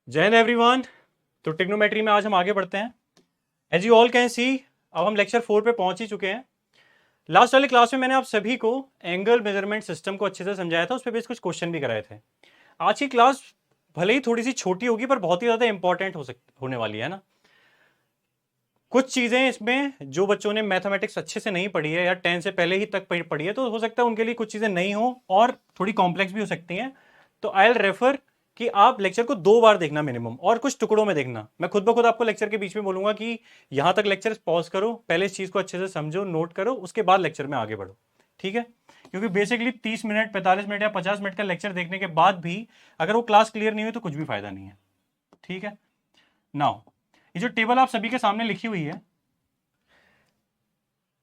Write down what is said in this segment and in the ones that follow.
जय हिंद एवरीवन। तो टिग्नोमेट्री में आज हम आगे बढ़ते हैं। As you all can see, अब हम लेक्चर 4 पे पहुंच ही चुके हैं। लास्ट वाली क्लास में मैंने आप सभी को एंगल मेजरमेंट सिस्टम को अच्छे से समझाया था, उस पर बेस कुछ क्वेश्चन भी कराए थे। आज की क्लास भले ही थोड़ी सी छोटी होगी पर बहुत ही ज़्यादा इंपॉर्टेंट होने वाली है ना। कुछ चीज़ें इसमें जो बच्चों ने मैथमेटिक्स अच्छे से नहीं पढ़ी है या 10 से पहले ही तक पढ़ी है तो हो सकता है उनके लिए कुछ चीज़ें नहीं हो और थोड़ी कॉम्प्लेक्स भी हो सकती हैं। तो आई विल रेफर कि आप लेक्चर को 2 बार देखना मिनिमम और कुछ टुकड़ों में देखना। मैं खुद ब खुद आपको लेक्चर के बीच में बोलूंगा कि यहां तक लेक्चर पॉज करो, पहले इस चीज़ को अच्छे से समझो, नोट करो, उसके बाद लेक्चर में आगे बढ़ो। ठीक है? क्योंकि बेसिकली 30 मिनट, 45 मिनट या 50 मिनट का लेक्चर देखने के बाद भी अगर वो क्लास क्लियर नहीं हुई तो कुछ भी फायदा नहीं है। ठीक है? नाउ ये जो टेबल आप सभी के सामने लिखी हुई है,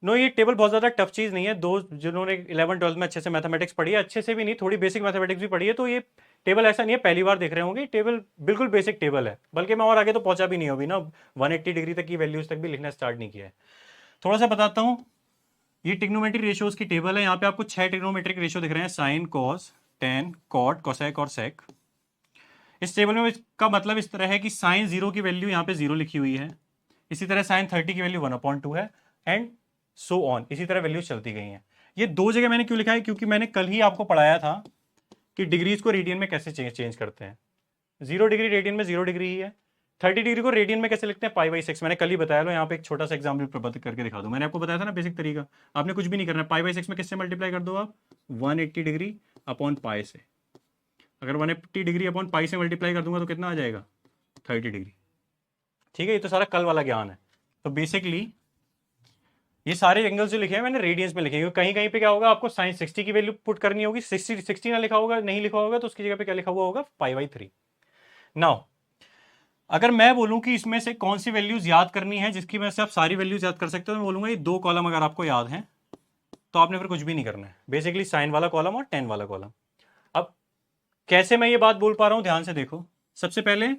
नो ये टेबल बहुत ज़्यादा टफ चीज़ नहीं है। दो जिन्होंने 11 12 में अच्छे से मैथमेटिक्स पढ़ी है, अच्छे से भी नहीं, थोड़ी बेसिक मैथमेटिक्स भी पढ़ी है, तो ये टेबल ऐसा नहीं है पहली बार देख रहे होंगे। टेबल बिल्कुल बेसिक टेबल है, बल्कि मैं और आगे तो पहुंचा भी नहीं हूं अभी ना, 180 डिग्री तक की वैल्यूज तक भी लिखना स्टार्ट नहीं किया है। थोड़ा सा बताता हूँ। ये टिग्नोमेट्रिक रेशियोज की टेबल है। यहाँ पे आपको 6 टिग्नोमेट्रिक रेशियो दिख रहे हैं: sine, cos, tan, cot, cosec और सेक। इस टेबल में इसका मतलब इस तरह है कि साइन 0 की वैल्यू यहाँ पे 0 लिखी हुई है, इसी तरह साइन 30 की वैल्यू 1/2 है, एंड सो ऑन, इसी तरह वैल्यूज चलती गई हैं। ये दो जगह मैंने क्यों लिखा है? क्योंकि मैंने कल ही आपको पढ़ाया था कि डिग्रीज को रेडियन में कैसे चेंज करते हैं। 0 डिग्री रेडियन में 0 डिग्री ही है। 30 डिग्री को रेडियन में कैसे लिखते हैं? पाई/6। मैंने कल ही बताया। लो यहाँ पे एक छोटा सा एग्जाम्पल करके दिखा दूं। मैंने आपको बताया था ना बेसिक तरीका। आपने कुछ भी नहीं करना है। पाई/6 में किससे मल्टीप्लाई कर दो आप? 180 डिग्री अपॉन पाई से। अगर 180 डिग्री अपॉन पाई से मल्टीप्लाई कर दूंगा तो कितना आ जाएगा? 30 डिग्री। ठीक है? ये तो सारा कल वाला ज्ञान है। तो बेसिकली ये सारे एंगल्स जो लिखे हैं मैंने रेडियंस में लिखे हैं। कहीं कहीं पे क्या होगा, आपको साइन 60 की वैल्यू पुट करनी होगी। 60 ना लिखा होगा, नहीं लिखा होगा, तो उसकी जगह पे क्या लिखा हुआ होगा? पाई/3। नाउ अगर मैं बोलूं कि इसमें से कौन सी वैल्यूज याद करनी है जिसकी वजह से आप सारी वैल्यूज याद कर सकते हो, तो मैं बोलूंगा ये 2 कॉलम अगर आपको याद है तो आपने फिर कुछ भी नहीं करना है। बेसिकली साइन वाला कॉलम और टेन वाला कॉलम। अब कैसे मैं ये बात बोल पा रहा हूं, ध्यान से देखो। सबसे पहले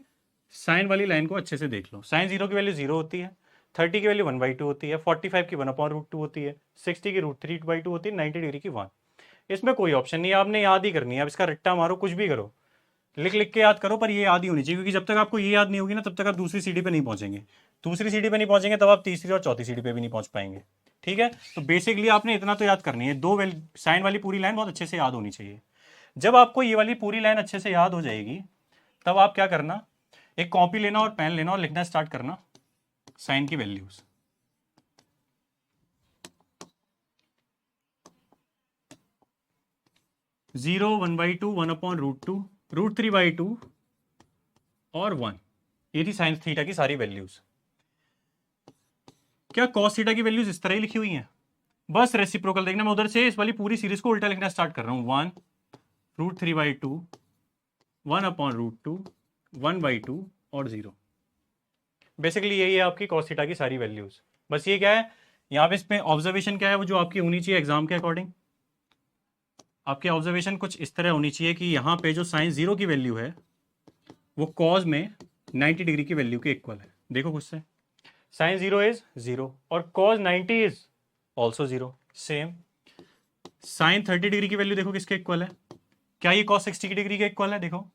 साइन वाली लाइन को अच्छे से देख लो। साइन 0 की वैल्यू 0 होती है, 30 की वैल्यू 1/2 होती है, 45 की 1/√2 होती है, 60 की √3/2 होती है, 90 डिग्री की 1। इसमें कोई ऑप्शन नहीं है, आपने याद ही करनी है। अब इसका रट्टा मारो, कुछ भी करो, लिख लिख के याद करो, पर ये याद ही होनी चाहिए। क्योंकि जब तक आपको ये याद नहीं होगी ना, तब तक आप दूसरी सीढ़ी पे नहीं पहुंचेंगे। दूसरी सीढ़ी पे नहीं पहुंचेंगे तब आप तीसरी और चौथी सीढ़ी पे भी नहीं पहुंच पाएंगे। ठीक है? तो बेसिकली आपने इतना तो याद करनी है, साइन वाली पूरी लाइन बहुत अच्छे से याद होनी चाहिए। जब आपको ये वाली पूरी लाइन अच्छे से याद हो जाएगी, तब आप क्या करना, एक कॉपी लेना और पेन लेना और लिखना स्टार्ट करना साइन की वैल्यूज। जीरो, 1/2, 1/√2, √3/2 और 1। ये थी साइन थीटा की सारी वैल्यूज। क्या कॉस थीटा की वैल्यूज इस तरह ही लिखी हुई हैं? बस रेसिप्रोकल देखना। मैं उधर से इस वाली पूरी सीरीज को उल्टा लिखना स्टार्ट कर रहा हूं। 1 √3/2, 1/√2, 1/2 और 0। बेसिकली यही है आपकी कॉस थीटा की सारी वैल्यूज। बस ये क्या है यहाँ पे, इसमें ऑब्जर्वेशन क्या है वो जो आपकी होनी चाहिए एग्जाम के अकॉर्डिंग। आपकी ऑब्जर्वेशन कुछ इस तरह होनी चाहिए कि यहाँ पे जो साइन 0 की वैल्यू है वो कॉज में 90 डिग्री की वैल्यू के इक्वल है। देखो कुछ से, साइन 0 इज 0 और cos 90 is also 0। Same sine 30 degree की वैल्यू देखो किसके इक्वल है? क्या ये कॉस 60 डिग्री के इक्वल है? देखो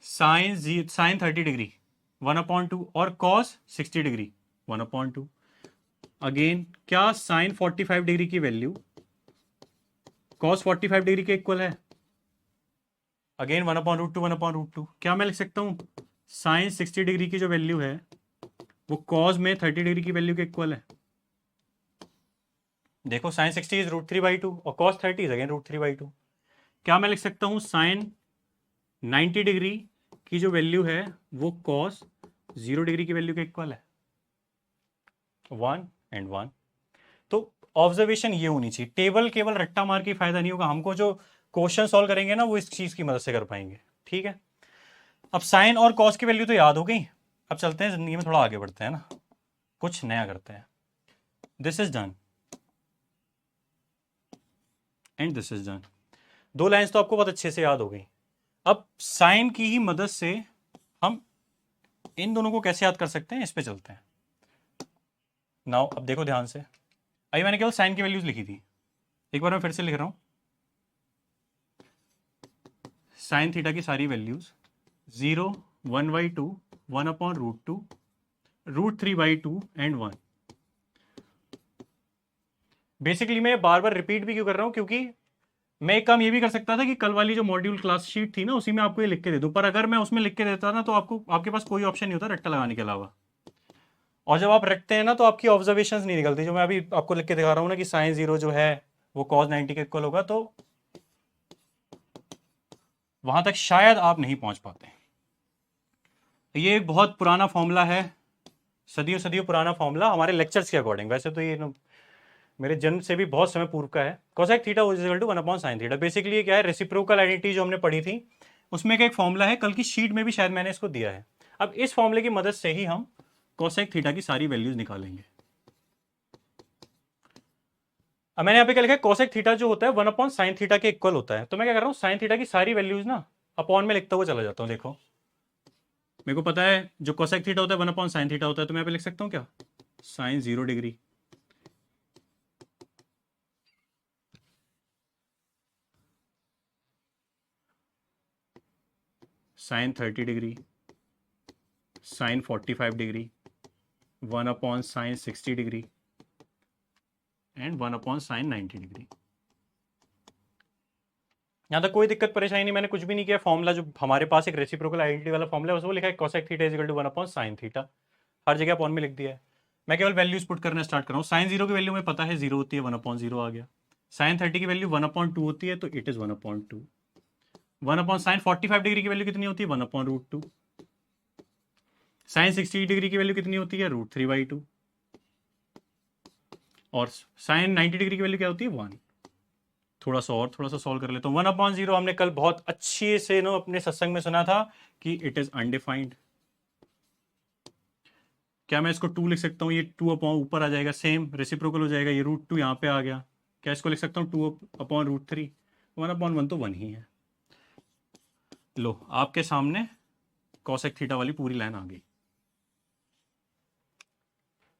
साइन 30 डिग्री 1/2 और कॉस 60 डिग्री 1/2। अगेन क्या साइन 45 डिग्री की वैल्यू कॉस 45 डिग्री के इक्वल है? अगेन 1/√2, 1/√2। क्या मैं लिख सकता हूं साइन 60 डिग्री की जो वैल्यू है वो कॉस में 30 डिग्री की वैल्यू के इक्वल है? देखो साइन 60 इज √3/2 और कॉस 30 इज अगेन √3/2। क्या मैं लिख सकता हूं साइन 90 डिग्री की जो वैल्यू है वो कॉस 0 डिग्री की वैल्यू के इक्वल है? 1 एंड 1। तो ऑब्जर्वेशन ये होनी चाहिए। टेबल केवल रट्टा मार के फायदा नहीं होगा, हमको जो क्वेश्चन सॉल्व करेंगे ना वो इस चीज की मदद से कर पाएंगे। ठीक है? अब साइन और कॉस की वैल्यू तो याद हो गई। अब चलते हैं जिंदगी में थोड़ा आगे बढ़ते हैं ना, कुछ नया करते हैं। This is done and this is done. दो लाइंस तो आपको बहुत अच्छे से याद हो गई। अब साइन की ही मदद से हम इन दोनों को कैसे याद कर सकते हैं, इस पे चलते हैं। नाउ अब देखो ध्यान से। अभी मैंने केवल साइन की वैल्यूज लिखी थी, एक बार मैं फिर से लिख रहा हूं। साइन थीटा की सारी वैल्यूज 0, 1/2, 1/√2, √3/2 एंड 1। बेसिकली मैं बार बार रिपीट भी क्यों कर रहा हूं, क्योंकि मैं एक काम ये भी कर सकता था कि कल वाली जो मॉड्यूल क्लास शीट थी ना उसी में आपको ये लिख के दे दूं, पर अगर मैं उसमें लिख के देता ना तो आपको आपके पास कोई ऑप्शन नहीं होता रट्टा लगाने के अलावा। और जब आप रखते हैं ना तो आपकी ऑब्जर्वेशंस नहीं निकलती, जो मैं अभी आपको लिख के दिखा रहा हूँ ना कि साइन 0 जो है वो कॉस 90 के इक्वल होगा, तो वहां तक शायद आप नहीं पहुंच पाते। ये एक बहुत पुराना फॉर्मूला है, सदियों सदियों पुराना फॉर्मूला हमारे लेक्चर्स के अकॉर्डिंग। वैसे तो ये मेरे जन्म से भी बहुत समय पूर्व का है। Cosec theta is equal to 1/sin theta. Basically ये क्या है, रेसिप्रोकल आइडेंटिटी जो हमने पढ़ी थी उसमें का एक फॉर्मूला है, कल की शीट में भी शायद मैंने इसको दिया है। अब इस फॉर्मूले की मदद से ही हम कोसेक थीटा की सारी वैल्यूज निकालेंगे। अब मैंने यहाँ पे क्या लिखा है, कोसेक थीटा जो होता है 1/sin थीटा के इक्वल होता है। तो मैं क्या कर रहा हूँ, साइन थीटा की सारी वैल्यूज ना अपॉन में लिखता हुआ चला जाता हूँ। देखो मेरे को पता है जो कोसेक थीटा होता है 1/sin थीटा होता है, तो मैं यहाँ पे लिख सकता हूँ क्या, sine 0 degree, sine 30 degree, sine 45 degree, 1/sin 60 degree and 1/sin 90 degree. यहाँ तक कोई दिक्कत परेशानी नहीं, मैंने कुछ भी नहीं किया। फॉर्मूला जो हमारे पास एक रेसिप्रोकल आइडेंटिटी वाला फॉर्मूला है उसको लिखा है cosec theta is equal to 1/sin theta, हर जगह अपॉन में लिख दिया है। मैं केवल वैल्यूज पुट करना स्टार्ट कर रहा हूँ। साइन 0 की वैल्यू में पता है 0 होती है, 1/0 आ गया। साइन 30 की वैल्यू 1/2 होती है, तो इट इज 1/2। 1/sin 45 डिग्री की वैल्यू कितनी होती है, 1/√2। साइन 60 डिग्री की वैल्यू कितनी होती है, √3/2। और साइन 90 डिग्री की वैल्यू क्या होती है, 1। थोड़ा सा सॉल्व कर लेता हूँ। 1/0 हमने कल बहुत अच्छे से नो अपने सत्संग में सुना था कि इट इज अनडिफाइंड। क्या मैं इसको 2 लिख सकता हूँ, ये 2 अपॉन ऊपर आ जाएगा, सेम रेसिप्रोकल हो जाएगा, ये √2 यहाँ पे आ गया। क्या इसको लिख सकता हूँ 2/√3, 1/1 तो 1 ही है। लो आपके सामने कॉसेक थीटा वाली पूरी लाइन आ गई।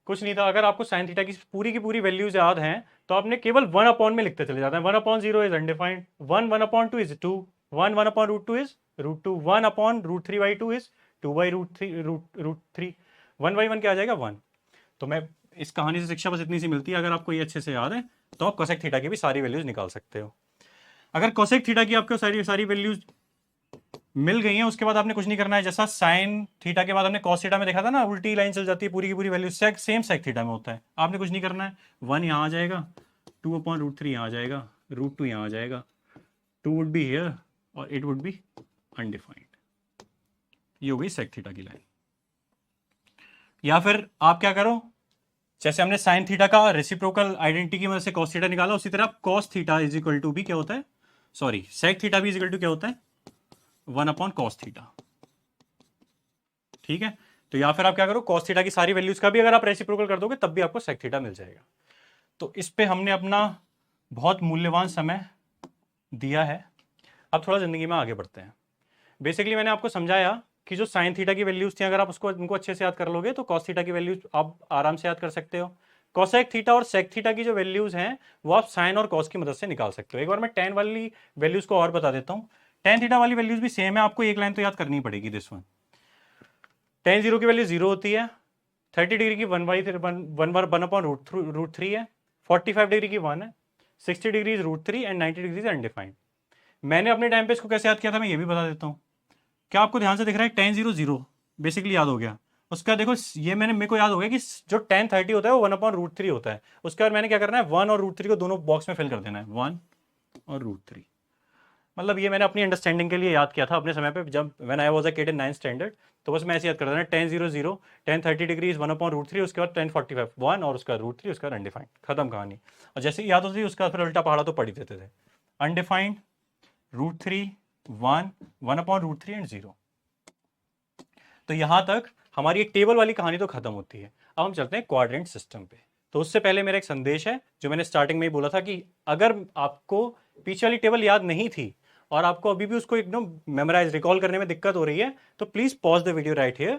कुछ नहीं था। अगर आपको साइन थीटा की पूरी वैल्यूज याद हैं तो आपने केवल 1 में लिखते चले जाते हैं। 1/0 is undefined, 1/2 is 2, 1/√2 is √2, 1/√3/2 is 2/√3, 1/1 क्या आ जाएगा, 1। तो मैं इस कहानी से शिक्षा बस इतनी सी मिलती है, अगर आपको ये अच्छे से याद है तो आप कोसेक थीटा की भी सारी वैल्यूज निकाल सकते हो। अगर कोसेक थीटा की आपको सारी वैल्यूज मिल गई है, उसके बाद आपने कुछ नहीं करना है। जैसा साइन थीटा के बाद हमने कॉस थीटा में देखा था ना, उल्टी लाइन चल जाती है, पूरी की पूरी वैल्यू सेम सेक थीटा में होता है। आपने कुछ नहीं करना है, 1 यहाँ आ जाएगा, 2/√3 यहाँ आ जाएगा, √2 यहाँ आ जाएगा, 2 वुड बी हियर और इट वुड बी अनडिफाइंड। ये हो गई सेक थीटा की लाइन। या फिर आप क्या करो, जैसे हमने साइन थीटा का रेसिप्रोकल आइडेंटिटी की मदद से कॉस थीटा निकाला, उसी तरह cos theta is equal to भी क्या होता है, सॉरी सेक थीटा भी इज इक्वल टू क्या होता है, 1/cos थीटा। ठीक है, तो या फिर आप क्या करो, cos थीटा की सारी वैल्यूज का भी अगर आप रेसिप्रोकल कर दोगे तब भी आपको sec थीटा मिल जाएगा। तो इस पे हमने अपना बहुत मूल्यवान समय दिया है। अब थोड़ा जिंदगी में आगे बढ़ते हैं। बेसिकली मैंने आपको समझाया कि जो साइन थीटा की वैल्यूज थी, अगर आप उनको अच्छे से याद कर लोगे तो cos थीटा की वैल्यूज आप आराम से याद कर सकते हो। कोसेक थीटा और सेक थीटा की जो वैल्यूज हैं वो आप साइन और कॉस की मदद से निकाल सकते हो। एक बार मैं टेन वाली वैल्यूज को और बता देता हूँ। टेन थीटा वाली वैल्यूज भी सेम है, आपको एक लाइन तो याद करनी पड़ेगी, दिस वन। टेन 0 की वैल्यू 0 होती है, 30 डिग्री की 1/√3 है, 45 डिग्री की 1 है, 60 degree is √3 and 90 degree is undefined. मैंने अपने टाइम पे इसको कैसे याद किया था मैं ये भी बता देता हूँ। क्या आपको ध्यान से दिख रहा है, टेन 0 0 बेसिकली याद हो गया। उसका देखो ये मेरे को याद हो गया कि जो टेन 30 होता है वो 1/√3 होता है। उसके बाद मैंने क्या करना है, 1 और √3 को दोनों बॉक्स में फिल कर देना है, 1 और √3। मतलब ये मैंने अपनी अंडरस्टैंडिंग के लिए याद किया था अपने समय पे, जब when I was a kid in 9th standard. तो बस मैं ऐसे याद कर देना, टेन 0 0, टेन 30 डिग्री इज 1/√3, उसके बाद टेन 45 1 और उसका √3, उसका अनडिफाइंड, खत्म कहानी। और जैसे ही याद होती उसका फिर उल्टा पहाड़ा तो पढ़ ही देते थे। Undefined, √3, 1, 1/√3 and 0। तो यहां तक हमारी एक टेबल वाली कहानी तो खत्म होती है। अब हम चलते हैं क्वाड्रेंट सिस्टम पे। तो उससे पहले मेरा एक संदेश है, जो मैंने स्टार्टिंग में ही बोला था कि अगर आपको पीछे वाली टेबल याद नहीं थी और आपको अभी भी उसको एकदम मेमोराइज रिकॉल करने में दिक्कत हो रही है, तो please pause the video right here.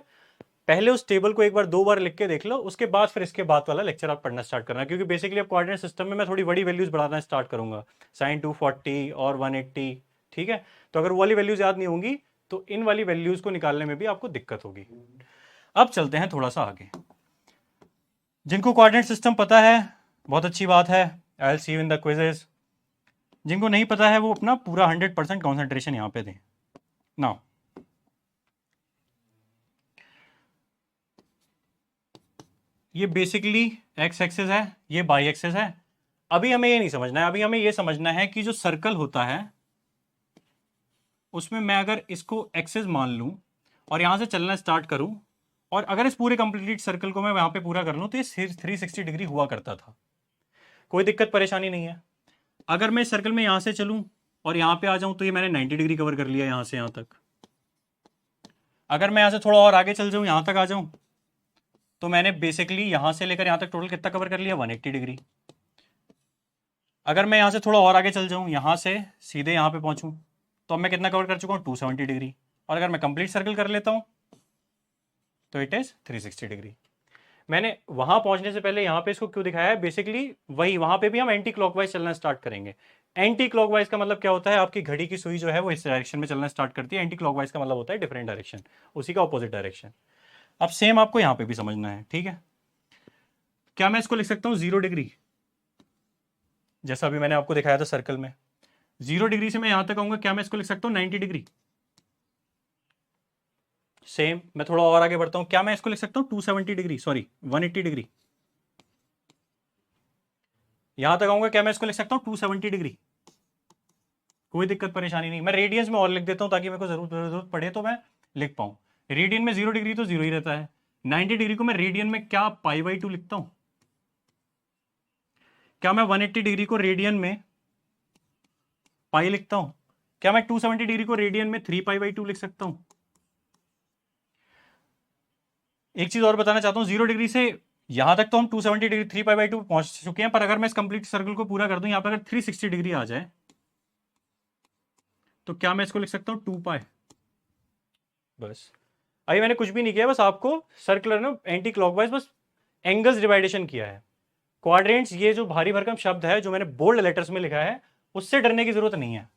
पहले उस टेबल को एक बार 2 बार लिख के देख लो, उसके बाद फिर इसके बाद वाला लेक्चर आप पढ़ना स्टार्ट करना। क्योंकि बेसिकली अब कोऑर्डिनेट सिस्टम में मैं थोड़ी बड़ी वैल्यूज बढ़ाना स्टार्ट करूंगा, साइन 240 और 180। ठीक है, तो अगर वो वाली वैल्यूज याद नहीं होंगी तो इन वाली वैल्यूज को निकालने में भी आपको दिक्कत होगी। अब चलते हैं थोड़ा सा आगे। जिनको कोऑर्डिनेट सिस्टम पता है बहुत अच्छी बात है, I will see you in the quizzes. जिनको नहीं पता है वो अपना पूरा 100% कॉन्सेंट्रेशन यहां पे दें। नाउ ये बेसिकली एक्स एक्सिस है, ये बाई एक्सिस है। अभी हमें ये नहीं समझना है, अभी हमें ये समझना है कि जो सर्कल होता है उसमें मैं अगर इसको एक्सिस मान लूं और यहां से चलना स्टार्ट करूं और अगर इस पूरे कंप्लीट सर्कल को मैं वहां पे पूरा कर लूं तो ये 360 डिग्री हुआ करता था, कोई दिक्कत परेशानी नहीं है। अगर मैं इस सर्कल में यहां से चलूं और यहां पे आ जाऊं तो ये मैंने 90 डिग्री कवर कर लिया यहां से यहां तक। अगर मैं यहां से थोड़ा और आगे चल जाऊं, यहां तक आ जाऊं, तो मैंने बेसिकली यहां से लेकर यहां तक टोटल कितना कवर कर लिया, 180 डिग्री। अगर मैं यहां से थोड़ा और आगे चल जाऊं, यहां से सीधे यहां पे पहुंचूं, तो अब मैं कितना कवर कर चुका हूं, 270 डिग्री। और अगर मैं कंप्लीट सर्कल कर लेता हूं तो इट इज 360 डिग्री। मैंने वहां पहुंचने से पहले यहां पे इसको क्यों दिखाया है, बेसिकली वही वहां पे भी हम एंटी क्लॉकवाइज चलना स्टार्ट करेंगे। एंटी क्लॉकवाइज का मतलब क्या होता है, आपकी घड़ी की सुई जो है वो इस डायरेक्शन में चलना स्टार्ट करती है। एंटी क्लॉकवाइज का मतलब होता है डिफरेंट डायरेक्शन, उसी का ऑपोजिट डायरेक्शन। अब सेम आपको यहां पे भी समझना है, ठीक है। क्या मैं इसको लिख सकता हूं 0 डिग्री, जैसा अभी मैंने आपको दिखाया था सर्कल में। 0 डिग्री से मैं यहां तक आऊंगा, क्या मैं इसको लिख सकता हूं 90 डिग्री। सेम मैं थोड़ा और आगे बढ़ता हूं, क्या मैं इसको लिख सकता हूं 270 डिग्री, सॉरी 180 डिग्री। यहां तक आऊंगा, क्या मैं इसको लिख सकता हूं 270 डिग्री। कोई दिक्कत परेशानी नहीं। मैं रेडियंस में और लिख देता हूं ताकि मेरे को जरूरत पड़े तो मैं लिख पाऊं। रेडियन में 0 डिग्री तो 0 ही रहता है। 90 डिग्री को मैं रेडियन में क्या π/2 लिखता हूं। क्या मैं 180 डिग्री को रेडियन में पाई लिखता हूं। क्या मैं 270 डिग्री को रेडियन में 3π/2 लिख सकता हूं। एक चीज और बताना चाहता हूं, 0 डिग्री से यहां तक तो हम 270 डिग्री 3π/2 पहुंच चुके हैं, पर अगर मैं इस कंप्लीट सर्कल को पूरा कर दूं, यहां पर अगर 360 डिग्री आ जाए तो क्या मैं इसको लिख सकता हूं 2π। बस अभी मैंने कुछ भी नहीं किया, बस आपको सर्कुलर ना एंटी क्लॉकवाइज बस एंगल्स डिवाइडेशन किया है। क्वाड्रेंट्स ये जो भारी भरकम शब्द है जो मैंने बोल्ड लेटर्स में लिखा है उससे डरने की जरूरत नहीं है,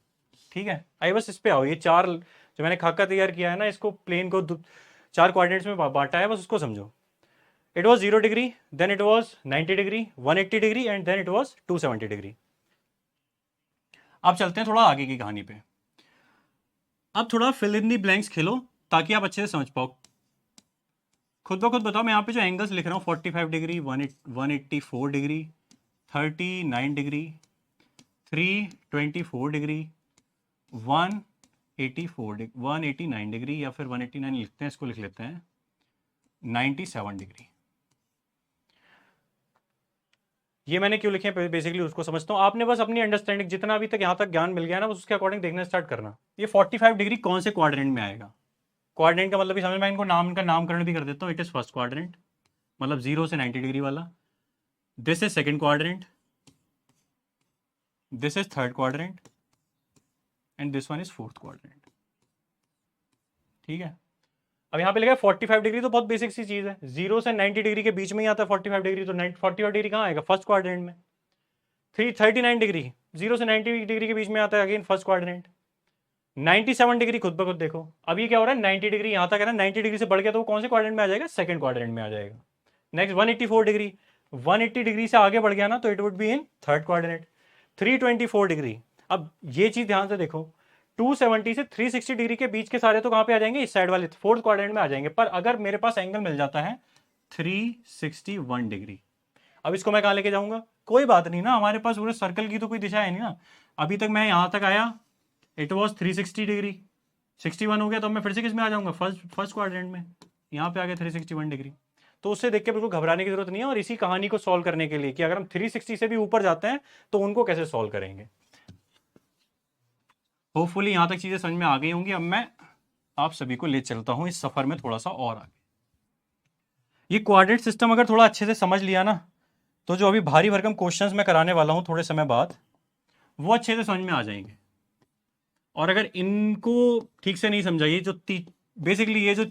ठीक है। आइए बस इस पे आओ, ये चार जो मैंने खाका तैयार किया है ना, इसको प्लेन को 4 क्वाड्रेंट्स में बांटा है, बस उसको समझो। It was 0 degree, then it was 90 डिग्री, 180 degree and then it was 270 degree. अब चलते हैं थोड़ा आगे की कहानी पे। अब थोड़ा फिल इन दी ब्लैंक्स खेलो ताकि आप अच्छे से समझ पाओ। खुद ब खुद बताओ, मैं यहाँ पे जो एंगल्स लिख रहा हूँ 45 degree, 184 degree, 39 degree, 324 degree, 189 degree, या फिर 189 लिखते हैं, इसको लिख लेते हैं 97 डिग्री। ये मैंने क्यों लिखे हैं बेसिकली उसको समझता हूँ। आपने बस अपनी अंडरस्टैंडिंग जितना अभी तक यहाँ तक ज्ञान मिल गया ना, बस उसके अकॉर्डिंग देखना स्टार्ट करना। ये 45 डिग्री कौन से क्वाड्रेंट में आएगा। क्वाड्रेंट का मतलब भी समझ में, इनको इनका नामकरण भी कर देता हूँ। इट इज फर्स्ट क्वाड्रेंट, मतलब 0 से 90 डिग्री वाला। This is second quadrant, this is third quadrant and this one is fourth quadrant, ठीक है। अब यहाँ पे लिखा है 45 डिग्री, तो बहुत बेसिक सी चीज है। 0 से 90 डिग्री के बीच में ही आता है 45 डिग्री, तो 45 डिग्री कहाँ आएगा, फर्स्ट क्वाड्रेंट में। 39 डिग्री 0 से 90 डिग्री के बीच में आता है, अगेन फर्स्ट क्वाड्रेंट। 97 डिग्री खुद ब खुद देखो, अब ये क्या हो रहा है, 90 डिग्री यहाँ तक है ना, 90 डिग्री से बढ़ गया तो वो कौन से क्वाड्रेंट में आ जाएगा, सेकंड क्वाड्रेंट में आ जाएगा। नेक्स्ट 184 डिग्री, 180 डिग्री से आगे बढ़ गया ना, तो it would be in third quadrant. 324 degree, अब ये चीज ध्यान से देखो, 270 से 360 डिग्री के बीच के सारे तो कहां पे आ जाएंगे, इस साइड वाले फोर्थ क्वाड्रेंट में आ जाएंगे। पर अगर मेरे पास एंगल मिल जाता है 361 डिग्री, अब इसको मैं कहां लेके जाऊंगा, कोई बात नहीं ना, हमारे पास पूरे सर्कल की तो कोई दिशा है नहीं ना। अभी तक मैं यहां तक आया, इट वॉज 360 डिग्री, 61 हो गया, तो मैं फिर से किस में आ जाऊंगा, फर्स्ट क्वाड्रेंट में। यहाँ पे आ गया 361 डिग्री। तो उससे देख के बिल्कुल घबराने की जरूरत नहीं है। और इसी कहानी को सॉल्व करने के लिए कि अगर हम 360 से भी ऊपर जाते हैं तो उनको कैसे सॉल्व करेंगे। होपफुली यहां तक चीजें समझ में आ गई होंगी। अब मैं आप सभी को ले चलता हूं इस सफर में थोड़ा सा और आगे। ये कोऑर्डिनेट सिस्टम अगर थोड़ा अच्छे से समझ लिया ना, तो जो अभी भारी भरकम क्वेश्चंस मैं कराने वाला हूं थोड़े समय बाद, वो अच्छे से समझ में आ जाएंगे। और अगर इनको ठीक से नहीं समझा, ये जो बेसिकली ये जो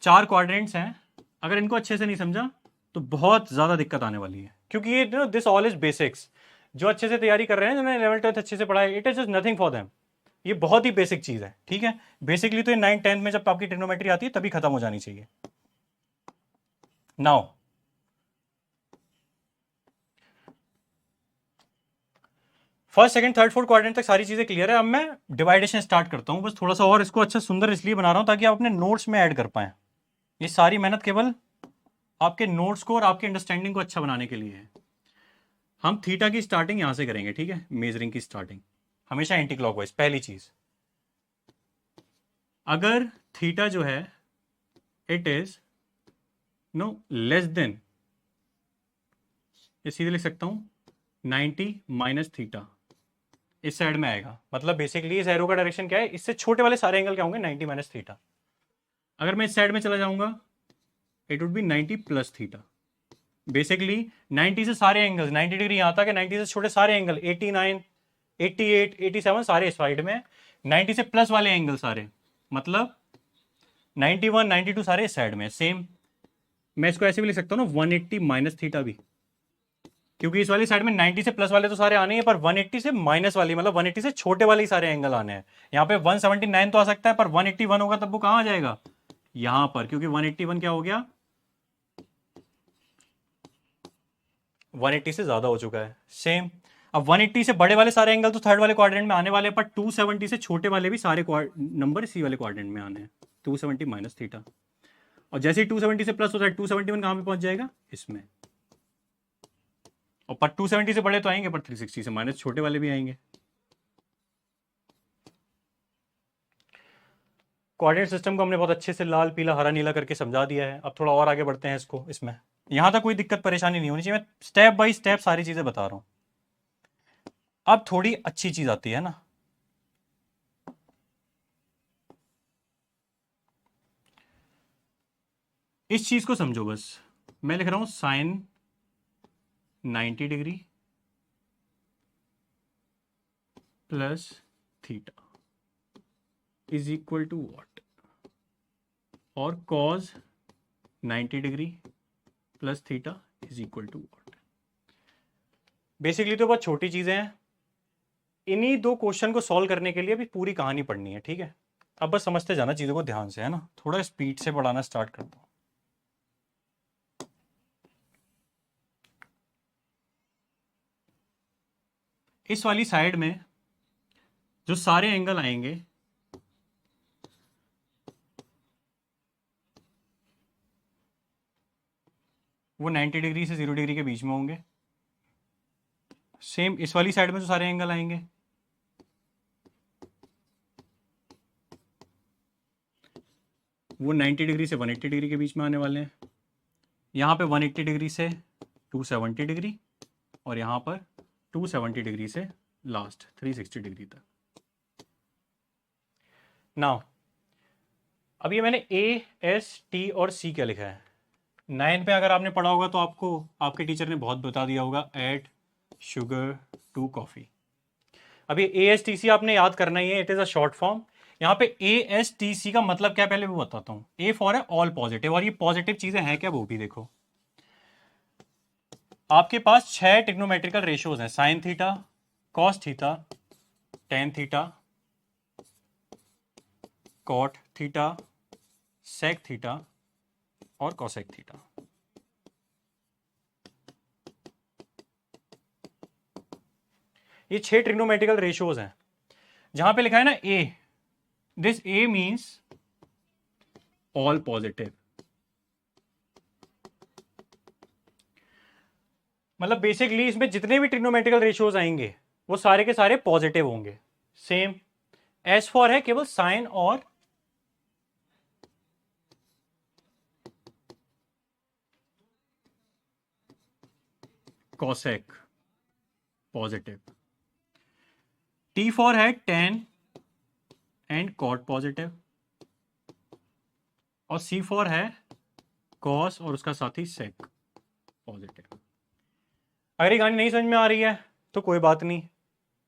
4 क्वाड्रेंट्स हैं, अगर इनको अच्छे से नहीं समझा तो बहुत ज्यादा दिक्कत आने वाली है। क्योंकि ये दिस ऑल इज बेसिक्स। जो अच्छे से तैयारी कर रहे हैं, जिन्होंने 11th 12th अच्छे से पढ़ा है, it is just nothing for them. ये बहुत ही बेसिक चीज है, ठीक है। बेसिकली तो ये 9th 10th में जब आपकी ट्रिग्नोमेट्री आती है तभी खत्म हो जानी चाहिए। Now first second third fourth quadrant तक सारी चीजें क्लियर है। अब मैं डिवाइडेशन स्टार्ट करता हूं, बस थोड़ा सा और इसको अच्छा सुंदर इसलिए बना रहा हूं ताकि आप अपने नोट्स में ऐड कर पाए। ये सारी मेहनत केवल आपके नोट्स को और आपकी अंडरस्टैंडिंग को अच्छा बनाने के लिए है। हम थीटा की स्टार्टिंग यहां से करेंगे, ठीक है। मेजरिंग की स्टार्टिंग हमेशा एंटी क्लॉकवाइज। पहली चीज, अगर थीटा जो है it is no less than, ये सीधे लिख सकता हूं 90 माइनस थीटा, इस साइड में आएगा। मतलब बेसिकली इस एरो का डायरेक्शन क्या है, इससे छोटे वाले सारे एंगल क्या होंगे 90 माइनस थीटा। अगर मैं इस साइड में चला जाऊंगा it would B 90 plus theta. Basically 90 से सारे एंगल्स, 90 डिग्री यहां तक है, 90 से छोटे सारे एंगल 89 88 87 सारे इस साइड में, 90 से प्लस वाले एंगल सारे, मतलब 91 92 सारे इस साइड में। सेम मैं इसको ऐसे भी लिख सकता हूँ ना 180 माइनस थीटा भी, क्योंकि इस वाली साइड में 90 से प्लस वाले तो सारे आने हैं, पर 180 से माइनस वाली मतलब 180 से छोटे वाले ही सारे एंगल आने हैं। यहाँ पे 179 तो आ सकता है, पर 181 होगा तब वो कहाँ आ जाएगा, यहां पर, क्योंकि 181 क्या हो गया, 180 से ज्यादा हो चुका है। सेम अब 180 से बड़े वाले सारे एंगल तो थर्ड वाले क्वाड्रेंट में आने वाले हैं, पर 270 से छोटे वाले भी सारे नंबर इसी वाले क्वाड्रेंट में आने हैं। 270 माइनस थीटा, और जैसे ही 270 से प्लस होता है 271 कहां पे पहुंच जाएगा, इसमें। और पर 270 से बड़े तो आएंगे, पर 360 से माइनस छोटे वाले भी आएंगे। कोऑर्डिनेट सिस्टम को हमने बहुत अच्छे से लाल पीला हरा नीला करके समझा दिया है। अब थोड़ा और आगे बढ़ते हैं इसको, इसमें यहां तक कोई दिक्कत परेशानी नहीं होनी चाहिए। मैं स्टेप बाय स्टेप सारी चीजें बता रहा हूं। अब थोड़ी अच्छी चीज आती है ना, इस चीज को समझो बस। मैं लिख रहा हूं sine 90 degree plus theta is equal to what, और cos 90 degree plus theta is equal to what. Basically तो बहुत छोटी चीजें हैं। इन्हीं दो क्वेश्चन को सॉल्व करने के लिए भी पूरी कहानी पढ़नी है, ठीक है। अब बस समझते जाना चीजों को ध्यान से, है ना। थोड़ा स्पीड से पढ़ाना स्टार्ट करता हूं। इस वाली साइड में जो सारे एंगल आएंगे वो 90 डिग्री से 0 डिग्री के बीच में होंगे। सेम इस वाली साइड में जो सारे एंगल आएंगे वो 90 डिग्री से 180 डिग्री के बीच में आने वाले हैं। यहाँ पे 180 डिग्री से 270 डिग्री, और यहाँ पर 270 डिग्री से लास्ट 360 डिग्री तक। नाउ अब ये मैंने ए एस टी और सी क्या लिखा है। 9 पे अगर आपने पढ़ा होगा तो आपको आपके टीचर ने बहुत बता दिया होगा, ऐड शुगर टू कॉफी। अब ये ए एस टी सी आपने याद करना ही है, it is a short form. यहाँ पे ए एस टी सी का मतलब क्या पहले वो बताता हूँ। ए फॉर है ऑल पॉजिटिव, और ये पॉजिटिव चीजें हैं क्या वो भी देखो। आपके पास 6 ट्रिग्नोमेट्रिकल रेशियोज हैं, sine theta, cos theta, tan theta, cot theta, sec theta और कॉसेक थीटा। ये 6 ट्रिग्नोमेट्रिकल रेशियोज हैं। जहां पे लिखा है ना A, this A means all positive. मतलब बेसिकली इसमें जितने भी ट्रिग्नोमेट्रिकल रेशियोज आएंगे वो सारे के सारे पॉजिटिव होंगे। सेम एस फॉर है केवल साइन और कॉसेक पॉजिटिव। टी फॉर है टेन एंड कॉट पॉजिटिव, और सी फॉर है कॉस और उसका साथी सेक पॉजिटिव। अगर ये कहानी नहीं समझ में आ रही है तो कोई बात नहीं,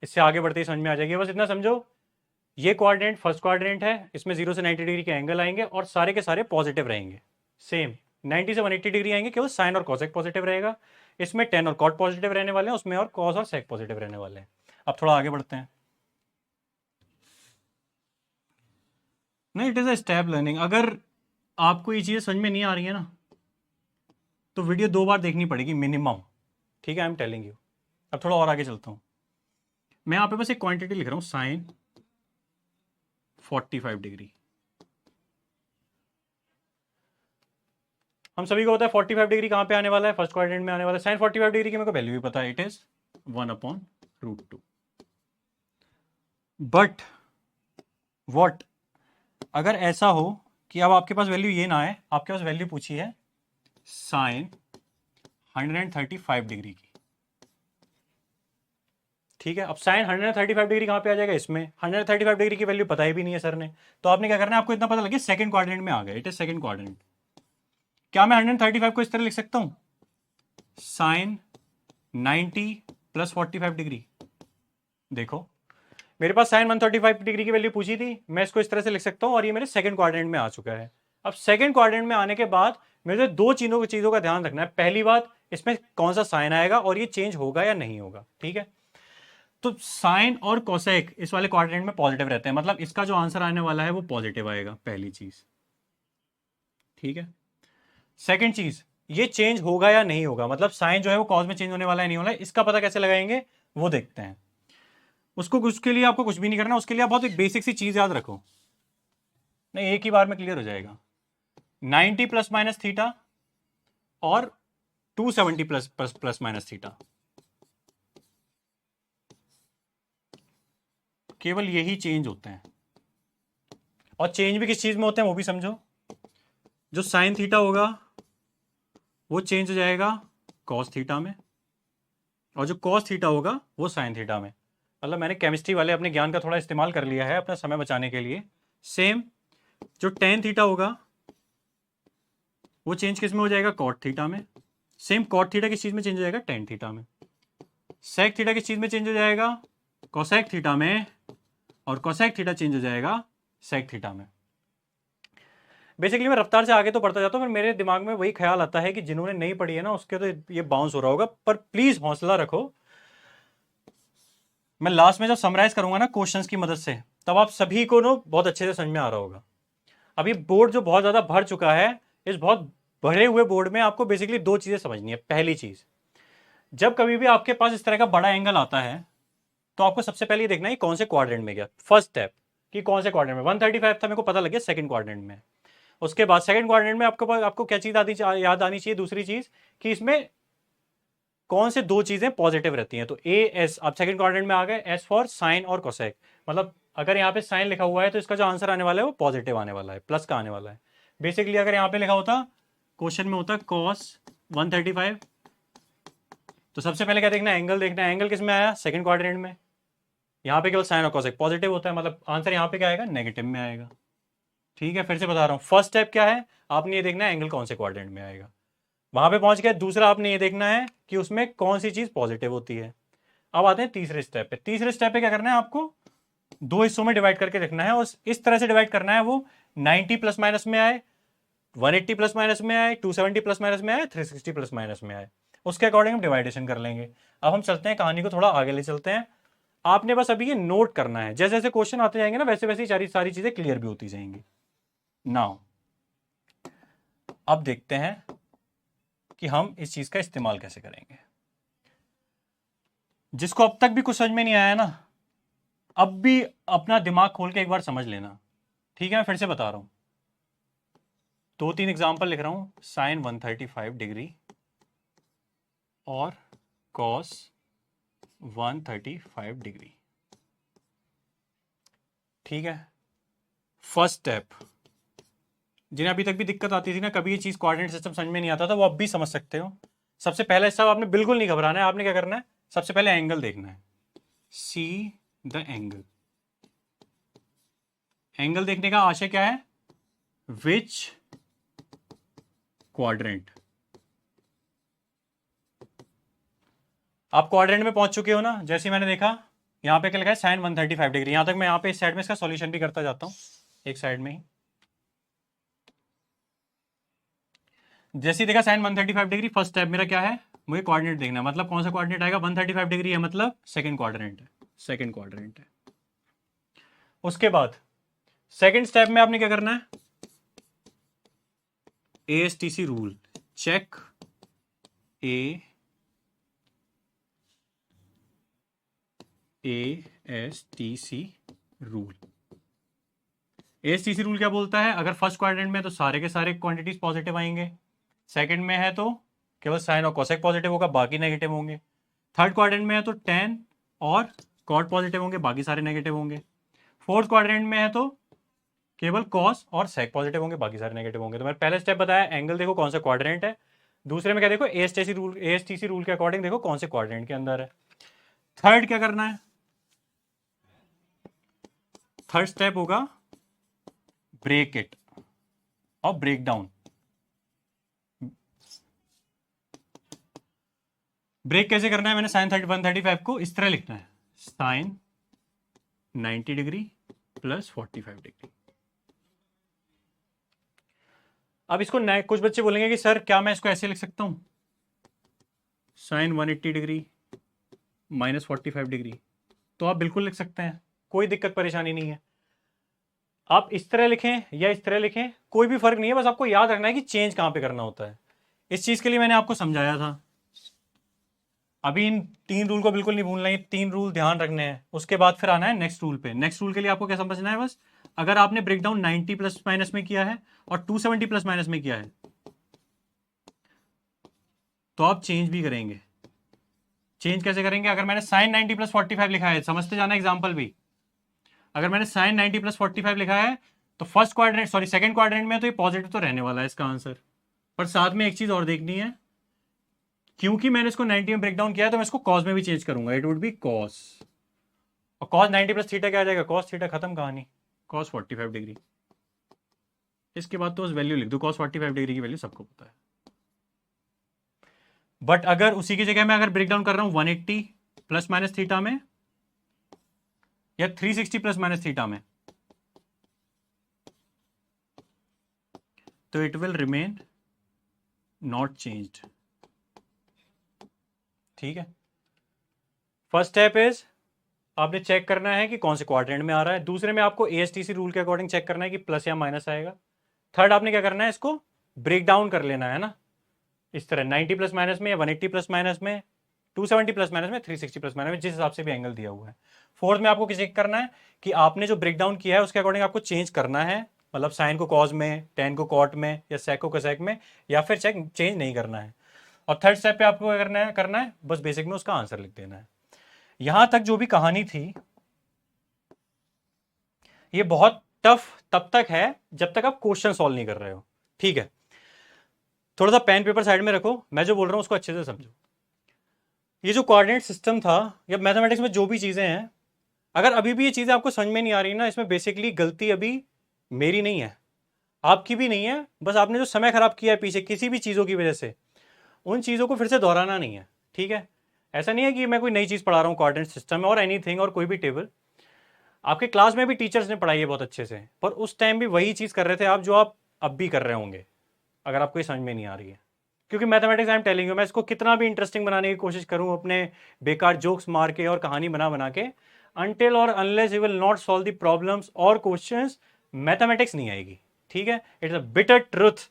इससे आगे बढ़ते ही समझ में आ जाएगी। बस इतना समझो, ये क्वाड्रेंट फर्स्ट क्वाड्रेंट है, इसमें 0 से 90 डिग्री के एंगल आएंगे और सारे के सारे पॉजिटिव रहेंगे। सेम 90 से 180 डिग्री आएंगे, केवल साइन और कॉसेक पॉजिटिव रहेगा। इसमें टेन और कॉट पॉजिटिव रहने वाले हैं, उसमें और कॉस और सेक पॉजिटिव रहने वाले हैं। अब थोड़ा आगे बढ़ते हैं। नहीं, it is a step learning. अगर आपको ये चीज़ें समझ में नहीं आ रही है ना, तो वीडियो 2 बार देखनी पड़ेगी मिनिमम। ठीक है, आई एम टेलिंग यू। अब थोड़ा और आगे चलता हूँ। मैं यहाँ पे बस एक क्वांटिटी लिख रहा हूँ, साइन 45 डिग्री। हम सभी को पता है 45 डिग्री कहाँ पे आने वाला है, फर्स्ट क्वाड्रेंट में आने वाला है। साइन 45 डिग्री की मेरे को वैल्यू भी पता है, इट इज 1/√2। बट व्हाट, अगर ऐसा हो कि अब आपके पास वैल्यू ये ना आए, आपके पास वैल्यू पूछी है साइन 135 डिग्री की। ठीक है, अब साइन 135 डिग्री कहाँ पे आ जाएगा, इसमें 135 डिग्री की वैल्यू पता ही भी नहीं है सर ने। तो आपने क्या करना है, आपको इतना पता लगे सेकंड क्वाड्रेंट में आ गया, इट इज सेकंड क्वाड्रेंट। क्या मैं 135 को इस तरह लिख सकता हूं, साइन 90 + 45 डिग्री। देखो मेरे पास साइन 135 डिग्री की वैल्यू पूछी थी, मैं इसको इस तरह से लिख सकता हूं और ये मेरे सेकंड क्वाड्रेंट में आ चुका है। अब सेकंड क्वाड्रेंट में आने के बाद मुझे दो चीजों का ध्यान रखना है। पहली बात, इसमें कौन सा साइन आएगा और ये चेंज होगा या नहीं होगा। ठीक है, तो साइन और कोसेक इस वाले क्वाड्रेंट में पॉजिटिव रहते हैं, मतलब इसका जो आंसर आने वाला है वो पॉजिटिव आएगा, पहली चीज। ठीक है, सेकंड चीज, ये चेंज होगा या नहीं होगा, मतलब साइन जो है वो कॉज में चेंज होने वाला है नहीं होना है, इसका पता कैसे लगाएंगे वो देखते हैं। उसके लिए आपको कुछ भी नहीं करना, उसके लिए आप बहुत एक बेसिक सी चीज याद रखो, नहीं एक ही बार में क्लियर हो जाएगा। 90 ± थीटा और 270 ± थीटा, केवल यही चेंज होते हैं। और चेंज भी किस चीज में होते हैं वो भी समझो। जो साइन थीटा होगा वो चेंज हो जाएगा कॉस थीटा में, और जो कॉस थीटा होगा वो साइन थीटा में। मतलब मैंने केमिस्ट्री वाले अपने ज्ञान का थोड़ा इस्तेमाल कर लिया है अपना समय बचाने के लिए। सेम जो टेन थीटा होगा वो चेंज किस में हो जाएगा, कॉट थीटा में। सेम कॉट थीटा किस चीज में चेंज हो जाएगा, टेन थीटा में। सेक थीटा किस चीज में चेंज हो जाएगा, कोसेक थीटा में। और कोसेक थीटा चेंज हो जाएगा सेक थीटा में। बेसिकली मैं रफ्तार से आगे तो बढ़ता जाता हूँ, पर मेरे दिमाग में वही ख्याल आता है कि जिन्होंने नहीं पढ़ी है ना उसके तो ये बाउंस हो रहा होगा, पर प्लीज हौसला रखो। मैं लास्ट में जब समराइज करूंगा ना क्वेश्चंस की मदद से, तब आप सभी को ना बहुत अच्छे से समझ में आ रहा होगा। अभी बोर्ड जो बहुत ज्यादा भर चुका है, इस बहुत भरे हुए बोर्ड में आपको बेसिकली दो चीजें समझनी है। पहली चीज, जब कभी भी आपके पास इस तरह का बड़ा एंगल आता है तो आपको सबसे पहले ये देखना है कौन से क्वाड्रेंट में गया। फर्स्ट स्टेप कि कौन से क्वाड्रेंट में, 135 था मेरे को पता लग गया सेकंड क्वाड्रेंट में। उसके बाद सेकंड क्वाड्रेंट में आपको क्या चीज याद आनी चाहिए, दूसरी चीज कि इसमें कौन से दो चीजें पॉजिटिव रहती हैं। तो ए एस, आप सेकंड क्वाड्रेंट में आ गए, एस फॉर साइन और कोसेक। मतलब अगर यहाँ पे साइन लिखा हुआ है तो इसका जो आंसर आने वाला है वो पॉजिटिव आने वाला है, प्लस का आने वाला है। बेसिकली अगर यहाँ पे लिखा होता, क्वेश्चन में होता कॉस 135, तो सबसे पहले क्या देखना है, एंगल देखना है। एंगल किस में आया, सेकंड क्वाड्रेंट में। यहाँ पे केवल साइन और कोसेक पॉजिटिव होता है, मतलब आंसर यहाँ पे क्या आएगा, नेगेटिव में आएगा। ठीक है, फिर से बता रहा हूँ, फर्स्ट स्टेप क्या है, आपने ये देखना है एंगल कौन से क्वाड्रेंट में आएगा, वहां पे पहुंच गया। दूसरा आपने ये देखना है कि उसमें कौन सी चीज पॉजिटिव होती है। अब आते हैं तीसरे स्टेप पे। तीसरे स्टेप पे क्या करना है, आपको दो हिस्सों में डिवाइड करके देखना है, और इस तरह से डिवाइड करना है वो 90 ± में आए, 180 ± में आए, 270 ± में आए, 360 ± में आए, उसके अकॉर्डिंग हम डिवाइडेशन कर लेंगे। अब हम चलते हैं, कहानी को थोड़ा आगे ले चलते हैं। आपने बस अभी ये नोट करना है, जैसे जैसे क्वेश्चन आते जाएंगे ना वैसे वैसे सारी चीजें क्लियर भी होती जाएंगी। नाउ अब देखते हैं कि हम इस चीज का इस्तेमाल कैसे करेंगे। जिसको अब तक भी कुछ समझ में नहीं आया ना, अब भी अपना दिमाग खोल के एक बार समझ लेना। ठीक है, मैं फिर से बता रहा हूं, 2-3 एग्जांपल लिख रहा हूं, साइन 135 डिग्री और कॉस 135 डिग्री। ठीक है, फर्स्ट स्टेप, जिन्हें अभी तक भी दिक्कत आती थी ना, कभी ये चीज कोऑर्डिनेट सिस्टम समझ में नहीं आता था, वो अब भी समझ सकते हो। सबसे पहले सब आपने बिल्कुल नहीं घबराना है, आपने क्या करना है, सबसे पहले एंगल देखना है, सी द एंगल। एंगल देखने का आशय क्या है, विच क्वाड्रेंट। आप क्वाड्रेंट में पहुंच चुके हो ना, जैसे मैंने देखा यहां पे क्या लिखा है, साइन 135 डिग्री। यहां तक मैं यहाँ पे इस साइड में इसका सॉल्यूशन भी करता जाता हूं, एक साइड में ही। जैसे ही देखा साइन 135 डिग्री, फर्स्ट स्टेप मेरा क्या है, मुझे कोऑर्डिनेट देखना है, मतलब कौन सा कोऑर्डिनेट आएगा, 135 डिग्री है, मतलब सेकंड क्वाड्रेंट है, सेकंड क्वाड्रेंट है। उसके बाद सेकंड स्टेप में आपने क्या करना है, ASTC rule, check ASTC rule. ASTC rule क्या बोलता है, अगर फर्स्ट क्वाड्रेंट में तो सारे के सारे क्वांटिटीज पॉजिटिव आएंगे, सेकंड में है तो केवल साइन और कोसेक पॉजिटिव होगा, बाकी नेगेटिव होंगे, थर्ड क्वाड्रेंट में है तो टेन और कॉट पॉजिटिव होंगे, बाकी सारे नेगेटिव होंगे, फोर्थ क्वाड्रेंट में है तो केवल कॉस और सेक पॉजिटिव होंगे, बाकी सारे नेगेटिव होंगे। तो मैंने पहले स्टेप बताया, एंगल देखो कौन सा क्वाड्रेंट है, दूसरे में क्या देखो, ASTC रूल के अकॉर्डिंग देखो कौन से क्वाड्रेंट के अंदर है। थर्ड क्या करना है, थर्ड स्टेप होगा ब्रेक इट और ब्रेक डाउन। ब्रेक कैसे करना है, मैंने साइन 135 को इस तरह लिखना है, साइन 90 डिग्री प्लस 45 डिग्री। अब इसको कुछ बच्चे बोलेंगे कि सर क्या मैं इसको ऐसे लिख सकता हूं, साइन 180 डिग्री माइनस 45 डिग्री, तो आप बिल्कुल लिख सकते हैं, कोई दिक्कत परेशानी नहीं है। आप इस तरह लिखें या इस तरह लिखें, कोई भी फर्क नहीं है, बस आपको याद रखना है कि चेंज कहां पे करना होता है। इस चीज के लिए मैंने आपको समझाया था। अभी इन 3 रूल को बिल्कुल नहीं भूलना है, 3 रूल ध्यान रखने हैं, उसके बाद फिर आना है नेक्स्ट रूल पे। नेक्स्ट रूल के लिए आपको क्या समझना है, बस अगर आपने ब्रेकडाउन 90 प्लस माइनस में किया है और 270 प्लस माइनस में किया है तो आप चेंज भी करेंगे। चेंज कैसे करेंगे, अगर मैंने साइन 90 प्लस 45 लिखा है, समझते जाना एग्जाम्पल भी, अगर मैंने साइन 90 प्लस 45 लिखा है तो first quadrant sorry second quadrant में तो ये पॉजिटिव तो रहने वाला है इसका आंसर, पर साथ में एक चीज और देखनी है, क्योंकि मैंने इसको 90 में ब्रेक डाउन किया है तो मैं इसको कॉस में भी चेंज करूंगा, इट वुड बी कॉस, और कॉस 90 प्लस थीटा क्या आ जाएगा, कॉस थीटा, खत्म कहानी, कॉस 45 डिग्री। इसके बाद तो उस वैल्यू लिख दो, कॉस 45 डिग्री की वैल्यू सबको पता है। बट अगर उसी की जगह मैं अगर ब्रेक डाउन कर रहा हूं 180 प्लस माइनस थीटा में या 360 प्लस माइनस थीटा में, तो it will remain not changed. ठीक है, फर्स्ट स्टेप इज आपने चेक करना है कि कौन से क्वाड्रेंट में आ रहा है, दूसरे में आपको ASTC रूल के अकॉर्डिंग चेक करना है कि प्लस या माइनस आएगा, थर्ड आपने क्या करना है, इसको ब्रेक डाउन कर लेना है ना, इस तरह 90 प्लस माइनस में या 180 प्लस माइनस में, 270 प्लस माइनस में, 360 प्लस माइनस में, जिस हिसाब से भी एंगल दिया हुआ है। फोर्थ में आपको चेक करना है कि आपने जो ब्रेक डाउन किया है उसके अकॉर्डिंग आपको चेंज करना है, मतलब साइन को कॉज में, टेन को कॉट में, या सेक को कोसेक में, या फिर चेंज नहीं करना है। और थर्ड स्टेप पे आपको क्या करना है बस बेसिक में उसका आंसर लिख देना है। यहां तक जो भी कहानी थी ये बहुत टफ तब तक है जब तक आप क्वेश्चन सॉल्व नहीं कर रहे हो। ठीक है, थोड़ा सा पेन पेपर साइड में रखो, मैं जो बोल रहा हूं उसको अच्छे से समझो। ये जो कोऑर्डिनेट सिस्टम था या मैथमेटिक्स में जो भी चीजें हैं, अगर अभी भी ये चीजें आपको समझ में नहीं आ रही ना, इसमें बेसिकली गलती अभी मेरी नहीं है, आपकी भी नहीं है, बस आपने जो समय खराब किया है पीछे किसी भी चीजों की वजह से, उन चीजों को फिर से दोहराना नहीं है। ठीक है, ऐसा नहीं है कि मैं कोई नई चीज पढ़ा रहा हूँ कोऑर्डिनेट सिस्टम में और एनीथिंग और कोई भी टेबल, आपके क्लास में भी टीचर्स ने पढ़ाई है बहुत अच्छे से, पर उस टाइम भी वही चीज कर रहे थे आप जो आप अब भी कर रहे होंगे, अगर आपको ये समझ में नहीं आ रही है। क्योंकि mathematics I am telling you, मैं इसको कितना भी इंटरेस्टिंग बनाने की कोशिश करूं अपने बेकार जोक्स मार के और कहानी बना बना के, अनटिल और unless you will not solve the problems और क्वेश्चंस, मैथमेटिक्स नहीं आएगी। ठीक है, it's a bitter truth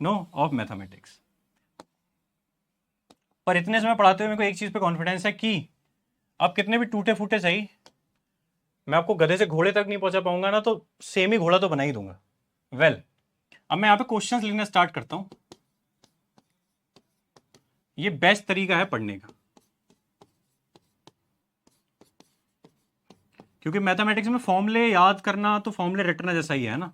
no of mathematics. पर इतने समय पढ़ाते हुए मेरे को एक चीज पे कॉन्फिडेंस है कि आप कितने भी टूटे फूटे सही, मैं आपको गधे से घोड़े तक नहीं पहुंचा पाऊंगा ना, तो सेम ही घोड़ा तो बना ही दूंगा। वेल अब मैं यहां पे क्वेश्चंस लिखना स्टार्ट करता हूं, ये बेस्ट तरीका है पढ़ने का, क्योंकि मैथमेटिक्स में फॉर्मूले याद करना तो फॉर्मूले रटना जैसा ही है ना।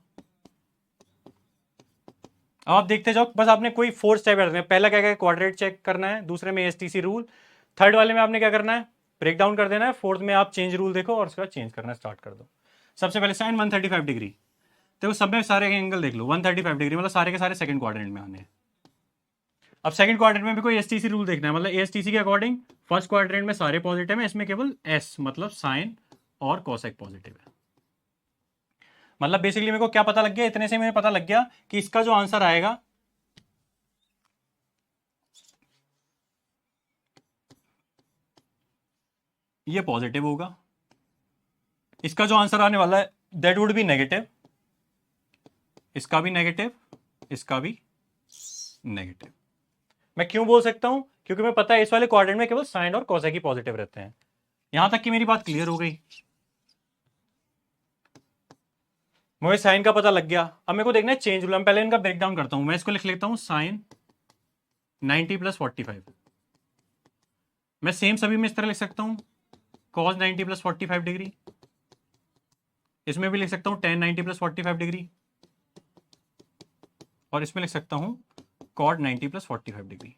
अब आप देखते जाओ, बस आपने कोई 4 स्टेप रखने हैं। पहला क्या क्या क्वाड्रेट चेक करना है, दूसरे में ASTC रूल, थर्ड वाले में आपने क्या करना है, ब्रेक डाउन कर देना है, फोर्थ में आप चेंज रूल देखो और उसके बाद चेंज करना स्टार्ट कर दो। सबसे पहले साइन 135 डिग्री, देखो सब में सारे एंगल देख लो, 135 डिग्री मतलब सारे के सारे सेकंड क्वाड्रेंट में आने हैं। अब सेकंड क्वाड्रेंट में भी कोई ASTC रूल देखना है, मतलब ASTC के अकॉर्डिंग फर्स्ट क्वाड्रेंट में सारे पॉजिटिव है, इसमें केवल S मतलब साइन और कॉसेक पॉजिटिव है। मतलब बेसिकली मेरे को क्या पता लग गया, इतने से मुझे पता लग गया कि इसका जो आंसर आएगा ये पॉजिटिव होगा, इसका जो आंसर आने वाला है दैट वुड बी नेगेटिव, इसका भी नेगेटिव, इसका भी नेगेटिव। मैं क्यों बोल सकता हूं? क्योंकि मैं पता है इस वाले क्वाड्रेंट में केवल साइन और कोसेक ही पॉजिटिव रहते हैं। यहां तक कि मेरी बात क्लियर हो गई, मुझे साइन का पता लग गया। अब मेरे को देखना है चेंज रूल। मैं पहले इनका ब्रेक डाउन करता हूं। मैं इसको लिख लेता हूं साइन 90 प्लस 45। मैं सेम सभी में इस तरह लिख सकता हूं कॉस 90 प्लस 45 डिग्री, इसमें भी लिख सकता हूं टेन 90 प्लस 45 डिग्री, और इसमें लिख सकता हूं कॉट 90 प्लस 45 डिग्री।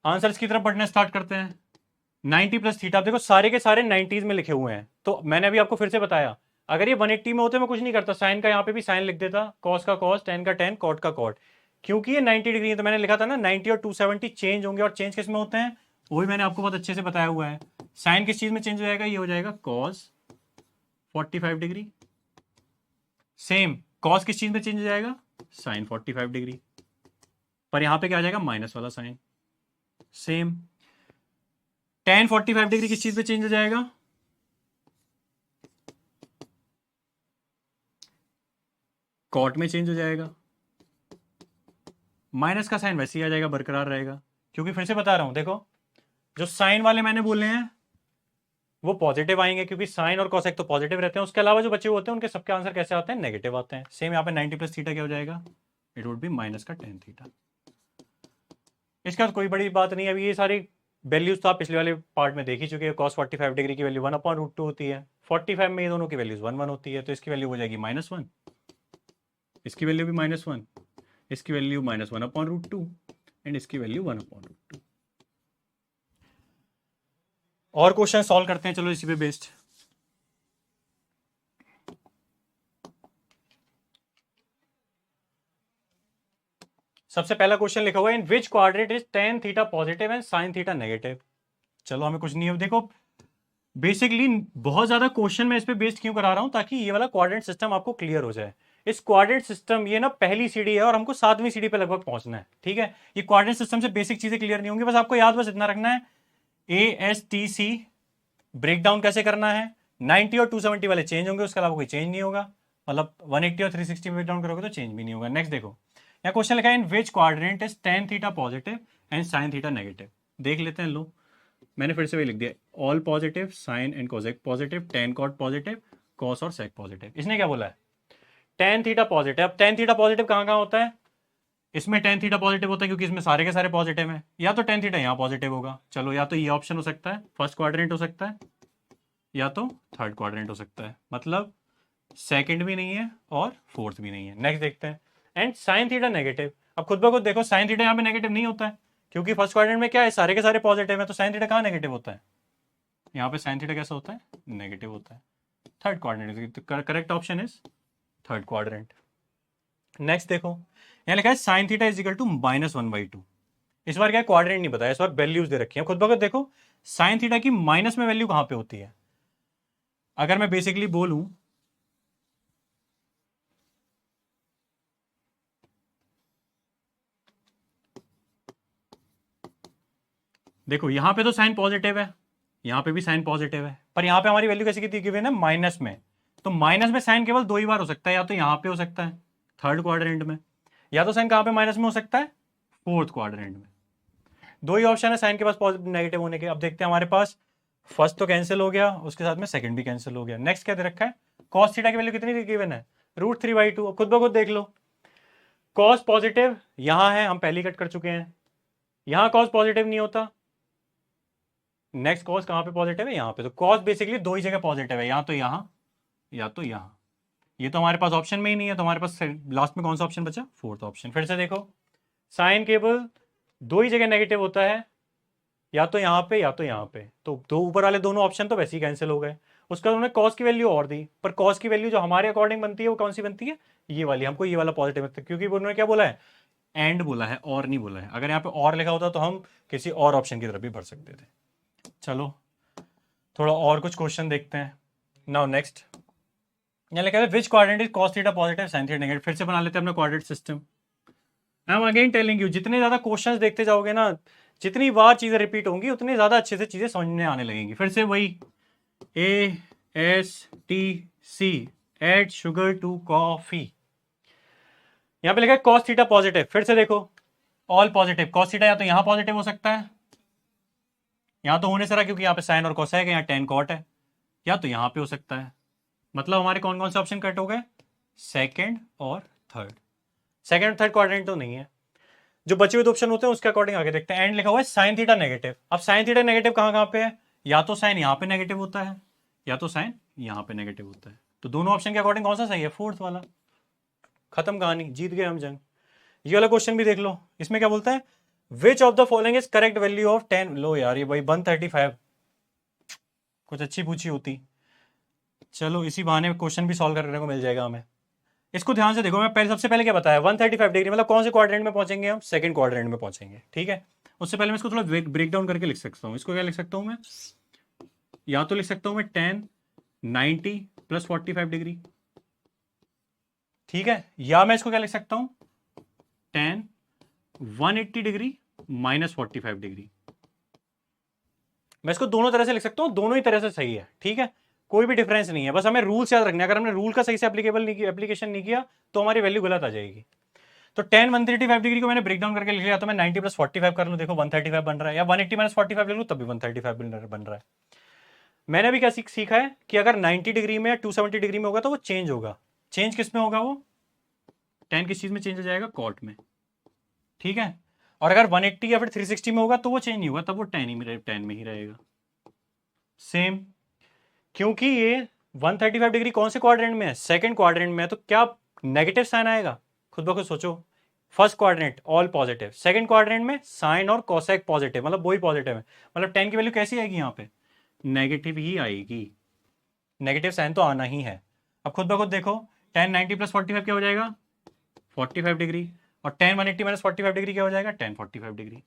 आंसर्स की तरफ बढ़ना स्टार्ट करते हैं। 90 प्लस थीटा, देखो सारे के सारे 90s में लिखे हुए हैं। तो मैंने अभी आपको फिर से बताया, अगर ये 180 में होते मैं कुछ नहीं करता, साइन का यहां पे भी साइन लिख देता, कॉस का कॉस, टेन का टेन, कॉट का कॉट। क्योंकि ये 90 डिग्री है तो मैंने लिखा था ना 90 और 270 चेंज होंगे, और चेंज किस में होते हैं वही मैंने आपको बहुत अच्छे से बताया हुआ है। साइन किस चीज में चेंज हो जाएगा, ये हो जाएगा कॉस 45 डिग्री। सेम कॉस किस चीज में चेंज हो जाएगा, साइन 45 डिग्री। पर यहां पे क्या आ जाएगा, माइनस वाला साइन। सेम टेन 45 डिग्री किस चीज पे चेंज हो जाएगा, कॉट में चेंज हो जाएगा। माइनस का साइन वैसे ही आ जाएगा, बरकरार रहेगा। क्योंकि फिर से बता रहा हूं, देखो जो साइन वाले मैंने बोले हैं वो पॉजिटिव आएंगे, क्योंकि साइन और कोसेक तो पॉजिटिव रहते हैं। उसके अलावा जो बचे होते हैं उनके सबके आंसर कैसे आते हैं, नेगेटिव आते हैं। सेम यहाँ पे 90 प्लस थीटा क्या हो जाएगा, इट वुड बी माइनस का टेन थीटा। इसका कोई बड़ी बात नहीं है। अभी ये सारी वैल्यूज तो आप पिछले वाले पार्ट में देख ही चुके हैं। कॉस 45 डिग्री की वैल्यू 1/√2 होती है, 45 में ये दोनों की वैल्यूज 1 1 होती है, तो इसकी वैल्यू हो जाएगी -1, इसकी वैल्यू भी -1, इसकी वैल्यू -1/√2 एंड इसकी वैल्यू 1/√2। और क्वेश्चन सॉल्व करते हैं, चलो इसी पे बेस्ड। सबसे पहला क्वेश्चन लिखा हुआ है, in which quadrant is tan theta positive and sin theta negative. चलो हमें कुछ नहीं है। देखो बेसिकली बहुत ज्यादा क्वेश्चन मैं इस पे बेस्ड क्यों करा रहा हूं, ताकि ये वाला क्वाड्रेंट सिस्टम आपको क्लियर हो जाए। इस क्वाड्रेंट सिस्टम, ये ना पहली सीढ़ी है और हमको 7वीं सीढ़ी पे लगभग पहुंचना है, ठीक है। ये क्वाड्रेंट सिस्टम से बेसिक चीजें क्लियर नहीं होंगी, बस आपको याद बस इतना रखना है, ASTC ब्रेक डाउन कैसे करना है। 90 और 270 वाले चेंज होंगे, उसके अलावा कोई चेंज नहीं होगा। मतलब 180 और 360 ब्रेक डाउन करोगे तो चेंज भी नहीं होगा। नेक्स्ट देखो, यहाँ क्वेश्चन लिखा है, in which quadrant is tan theta positive and sin theta negative. देख लेते हैं। लो मैंने फिर से वही लिख दिया, ऑल positive, sine and cosec positive, tan cot positive, cos और सेक पॉजिटिव। इसने क्या बोला है, tan थीटा पॉजिटिव। अब tan थीटा पॉजिटिव कहाँ कहाँ होता है, इसमें tan थीटा पॉजिटिव होता है क्योंकि इसमें सारे के सारे पॉजिटिव हैं। या तो tan थीटा यहाँ पॉजिटिव होगा, चलो या तो ये ऑप्शन हो सकता है, फर्स्ट क्वाड्रेंट हो सकता है, या तो थर्ड क्वाड्रेंट हो सकता है। मतलब सेकंड भी नहीं है और फोर्थ भी नहीं है। नेक्स्ट देखते हैं, एंड साइन थीटा नेगेटिव। अब खुद ब खुद देखो साइन थीटा यहाँ पे नेगेटिव नहीं होता है, क्योंकि फर्स्ट क्वाड्रेंट में क्या है, सारे के सारे पॉजिटिव है, तो साइन थीटा कहाँ नेगेटिव होता है, यहाँ पे साइन थीटा कैसा होता है, नेगेटिव होता है। Third quadrant, correct option is third quadrant. Next देखो, यहाँ लिखा है sine theta is equal to -1/2। इस बार क्या है, क्वाड्रेंट नहीं बताया, इस बार वैल्यूज दे रखी है। खुद ब खुद देखो साइन थीटा की माइनस में वैल्यू कहाँ पे होती है। अगर मैं बेसिकली बोलूं, देखो यहां पे तो साइन पॉजिटिव है, यहां पे भी साइन पॉजिटिव है, पर यहां पे हमारी वैल्यू कैसी की गिवन है, माइनस में। तो माइनस में साइन केवल दो ही बार हो सकता है, या तो यहां पे हो सकता है थर्ड क्वाड्रेंट में, या तो साइन कहां पे माइनस में हो सकता है, फोर्थ क्वाड्रेंट में। दो ही ऑप्शन है साइन के पास पॉजिटिव नेगेटिव होने के। अब देखते हैं, हमारे पास फर्स्ट तो कैंसिल हो गया, उसके साथ में सेकंड भी कैंसिल हो गया। नेक्स्ट क्या दे रखा है, कॉस थीटा की वैल्यू कितनी गिवन है, √3/2। खुद ब खुद देख लो, कॉस पॉजिटिव यहां है, हम पहले कट कर चुके हैं, यहां कॉस पॉजिटिव नहीं होता। नेक्स्ट कॉस कहां पे पॉजिटिव है, यहां पे। तो कॉस बेसिकली दो ही जगह पॉजिटिव है, या तो यहां या तो यहां। ये तो हमारे पास ऑप्शन में ही नहीं है, तो हमारे पास लास्ट में कौन सा ऑप्शन बचा, फोर्थ ऑप्शन। फिर से देखो, साइन केवल दो ही जगह नेगेटिव होता है, या तो यहां पे या तो यहां पे। तो दो ऊपर वाले दोनों ऑप्शन तो वैसे ही कैंसिल हो गए। उसका उन्होंने कॉस की वैल्यू और दी, पर कॉस की वैल्यू जो हमारे अकॉर्डिंग बनती है वो कौन सी बनती है, ये वाली। हमको ये वाला पॉजिटिव बनता है, क्योंकि उन्होंने क्या बोला है, एंड बोला है, और नहीं बोला है। अगर यहाँ पे और लिखा होता तो हम किसी और ऑप्शन की तरफ भी बढ़ सकते थे। चलो थोड़ा और कुछ क्वेश्चन देखते हैं। नाउ नेक्स्ट, यहाँ लिखा है विच quadrant is cos theta positive sine theta negative. फिर से बना लेते हैं अपना quadrant system. I am again telling you, जितने ज्यादा क्वेश्चंस देखते जाओगे ना, जितनी बार चीजें रिपीट होंगी, उतनी ज्यादा अच्छे से चीजें समझ में आने लगेंगी। फिर से वही ASTC add sugar to coffee. यहां पे लिखा है कॉस थीटा पॉजिटिव, फिर से देखो ऑल पॉजिटिव, कॉस थीटा या तो यहां पॉजिटिव हो सकता है, यहां तो होने सरा क्योंकि यहां पे साइन और कोसेक है, यहां टेन कॉट है, या तो यहां पे हो सकता है। मतलब हमारे कौन कौन से ऑप्शन कट हो गए, सेकंड और थर्ड। सेकंड और थर्ड क्वाड्रेंट तो नहीं है। जो बचे हुए ऑप्शन होते हैं उसके अकॉर्डिंग आगे देखते हैं। एंड लिखा हुआ है साइन थीटा नेगेटिव। अब साइन थीटा नेगेटिव कहां कहां पे है, या तो साइन यहां पे नेगेटिव होता है या तो साइन यहां पे नेगेटिव होता है। तो दोनों ऑप्शन के अकॉर्डिंग कौन सा सही है, फोर्थ वाला। खत्म कहानी, जीत गए हम जंग। ये वाला क्वेश्चन भी देख लो, इसमें क्या बोलता है, which of the following is correct value of 10। लो यार ये भाई 135, कुछ अच्छी पूछी होती। चलो इसी बहाने क्वेश्चन भी सॉल्व करने को मिल जाएगा हमें। इसको ध्यान से देखो, मैं पहले सबसे पहले क्या बताया, 135 डिग्री मतलब कौन से क्वाड्रेंट में पहुंचेंगे हम, सेकंड क्वाड्रेंट में पहुंचेंगे, ठीक है। उससे पहले मैं इसको थोड़ा ब्रेक डाउन करके लिख सकता हूं। इसको क्या लिख सकता हूं मैं, या तो लिख सकता हूं मैं 10 90 प्लस 45 डिग्री, ठीक है, या मैं इसको क्या लिख सकता हूं 10 180 डिग्री माइनस 45 डिग्री। मैं इसको दोनों तरह से लिख सकता हूं, दोनों ही तरह से सही है, ठीक है, कोई भी डिफरेंस नहीं है। बस हमें रूल्स याद रखना है, अगर हमने रूल का सही से एप्लीकेशन नहीं किया तो हमारी वैल्यू गलत आ जाएगी। तो 10 135 डिग्री को मैंने ब्रेक डाउन करके लिख लिया, तो मैं 90 प्लस 45 कर लूं, देखो 135 बन रहा है, या 180 माइनस 45 ले लूं तब भी 135 बन रहा है। मैंने अभी क्या सीखा है कि अगर 90 डिग्री में या 270 डिग्री में होगा तो वो चेंज होगा। चेंज किस में होगा, वो 10 किस चीज में चेंज हो जाएगा, कॉट में, ठीक है। और अगर 180 या फिर 360 में होगा तो वो चेंज नहीं होगा, तब वो 10 में ही रहेगा सेम। क्योंकि ये 135 डिग्री कौन से क्वाड्रेंट में है, सेकंड क्वाड्रेंट में है, तो क्या नेगेटिव साइन आएगा, खुद ब खुद सोचो। First quadrant all positive, second quadrant में साइन और कोसेक पॉजिटिव, मतलब वही पॉजिटिव है, मतलब 10 की वैल्यू कैसी आएगी यहाँ पे, नेगेटिव ही आएगी, नेगेटिव साइन तो आना ही है। अब खुद ब खुद देखो 10 90 प्लस 45 क्या हो जाएगा 45 डिग्री, और 10 180 माइनस 45 डिग्री क्या हो जाएगा 10 45 डिग्री।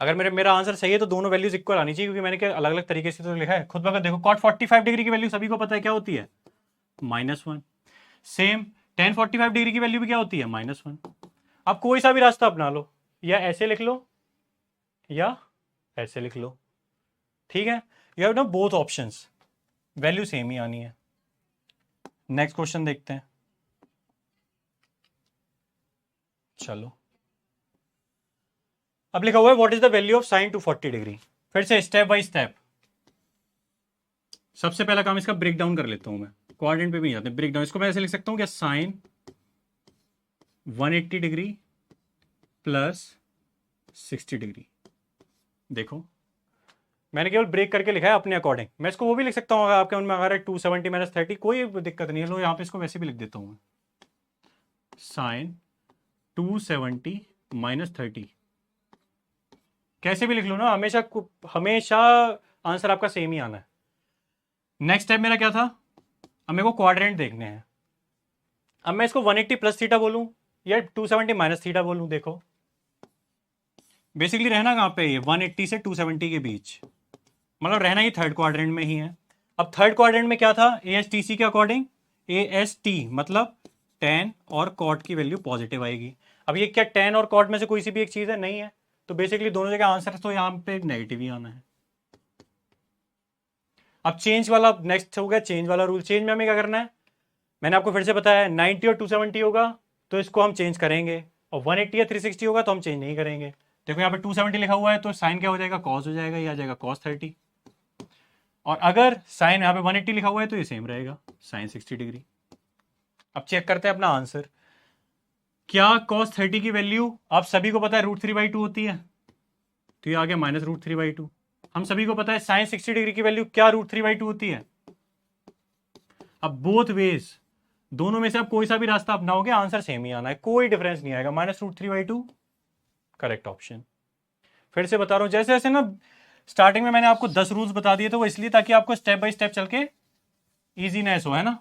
अगर मेरा आंसर सही है तो दोनों वैल्यूज इक्वल आनी चाहिए, क्योंकि मैंने क्या अलग अलग तरीके से तो लिखा है। खुद बखुद देखो कॉट 45 डिग्री की वैल्यू सभी को पता है क्या होती है, -1। सेम 10 45 डिग्री की वैल्यू भी क्या होती है, -1। अब कोई सा भी रास्ता अपना लो, या ऐसे लिख लो या ऐसे लिख लो, ठीक है। You have no both options, value same ही आनी है। नेक्स्ट क्वेश्चन देखते हैं, चलो। अब लिखा हुआ है what is the value of sine 240 degree. फिर से स्टेप बाय स्टेप, सबसे पहला काम इसका ब्रेक डाउन कर लेता हूं मैं, क्वाड्रेंट पे भी जाते हैं, ब्रेक डाउन। इसको मैं ऐसे लिख सकता हूं क्या, साइन 180 डिग्री प्लस 60 डिग्री। देखो मैंने केवल ब्रेक करके लिखा है अपने अकॉर्डिंग, मैं इसको वो भी लिख सकता हूँ अगर आपके मन में अगर 270 माइनस 30, कोई दिक्कत नहीं है। लो यहाँ पे इसको वैसे भी लिख देता हूँ, साइन 270 माइनस 30, कैसे भी लिख लो ना, हमेशा हमेशा आंसर आपका सेम ही आना है। नेक्स्ट स्टेप मेरा क्या था, अब मेरे को क्वाड्रेंट देखने हैं। अब मैं इसको 180 प्लस थीटा बोलूं या 270 माइनस थीटा बोलूं, देखो बेसिकली रहना कहां पे, ये 180 से 270 के बीच, मतलब रहना ही थर्ड क्वाड्रेंट में ही है। अब थर्ड क्वाड्रेंट में क्या था, ASTC के अकॉर्डिंग, AST मतलब tan और कॉट की वैल्यू पॉजिटिव आएगी। अब ये क्या tan और कॉट में से कोई सी भी एक चीज है, नहीं है, तो बेसिकली दोनों जगह आंसर तो यहां पे नेगेटिव ही आना है। अब चेंज वाला नेक्स्ट हो गया, चेंज वाला रूल। चेंज में हमें क्या करना है, मैंने आपको फिर से बताया 90 और 270 होगा तो इसको हम चेंज करेंगे, और 180 या 360 होगा तो हम चेंज नहीं करेंगे। देखो यहाँ पे 270 लिखा हुआ है तो साइन क्या हो जाएगा, कॉस हो जाएगा, ये आ जाएगा cos 30। और अगर साइन यहाँ पे 180 लिखा हुआ है तो ये सेम रहेगा, साइन 60 डिग्री। अब चेक करते हैं अपना आंसर, क्या cos 30 की वैल्यू आप सभी को पता है √3/2 होती है, तो ये आ गया -√3/2। हम सभी को पता है साइन 60 डिग्री की वैल्यू क्या √3/2 होती है। अब बोथ वेज, दोनों में से आप कोई सा भी रास्ता अपनाओगे आंसर सेम ही आना है, कोई डिफरेंस नहीं आएगा, -√3/2 करेक्ट ऑप्शन। फिर से बता रहा हूं, जैसे जैसे ना स्टार्टिंग में मैंने आपको 10 रूल्स बता दिए, तो वो इसलिए ताकि आपको स्टेप बाय स्टेप चल के इजीनेस हो, है ना।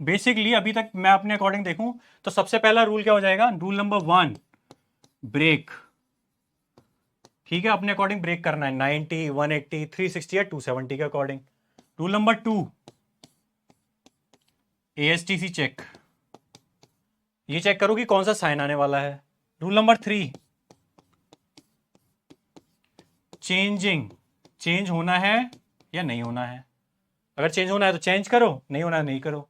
बेसिकली अभी तक मैं अपने अकॉर्डिंग देखूं तो सबसे पहला रूल क्या हो जाएगा, रूल नंबर 1 ब्रेक, ठीक है, अपने अकॉर्डिंग ब्रेक करना है 90 180 360 या 270 के according. Rule number 2 ASTC check, ये चेक करो कि कौन सा साइन आने वाला है। रूल नंबर 3 चेंजिंग चेंज होना है या नहीं होना है। अगर चेंज होना है तो चेंज करो, नहीं होना है नहीं करो।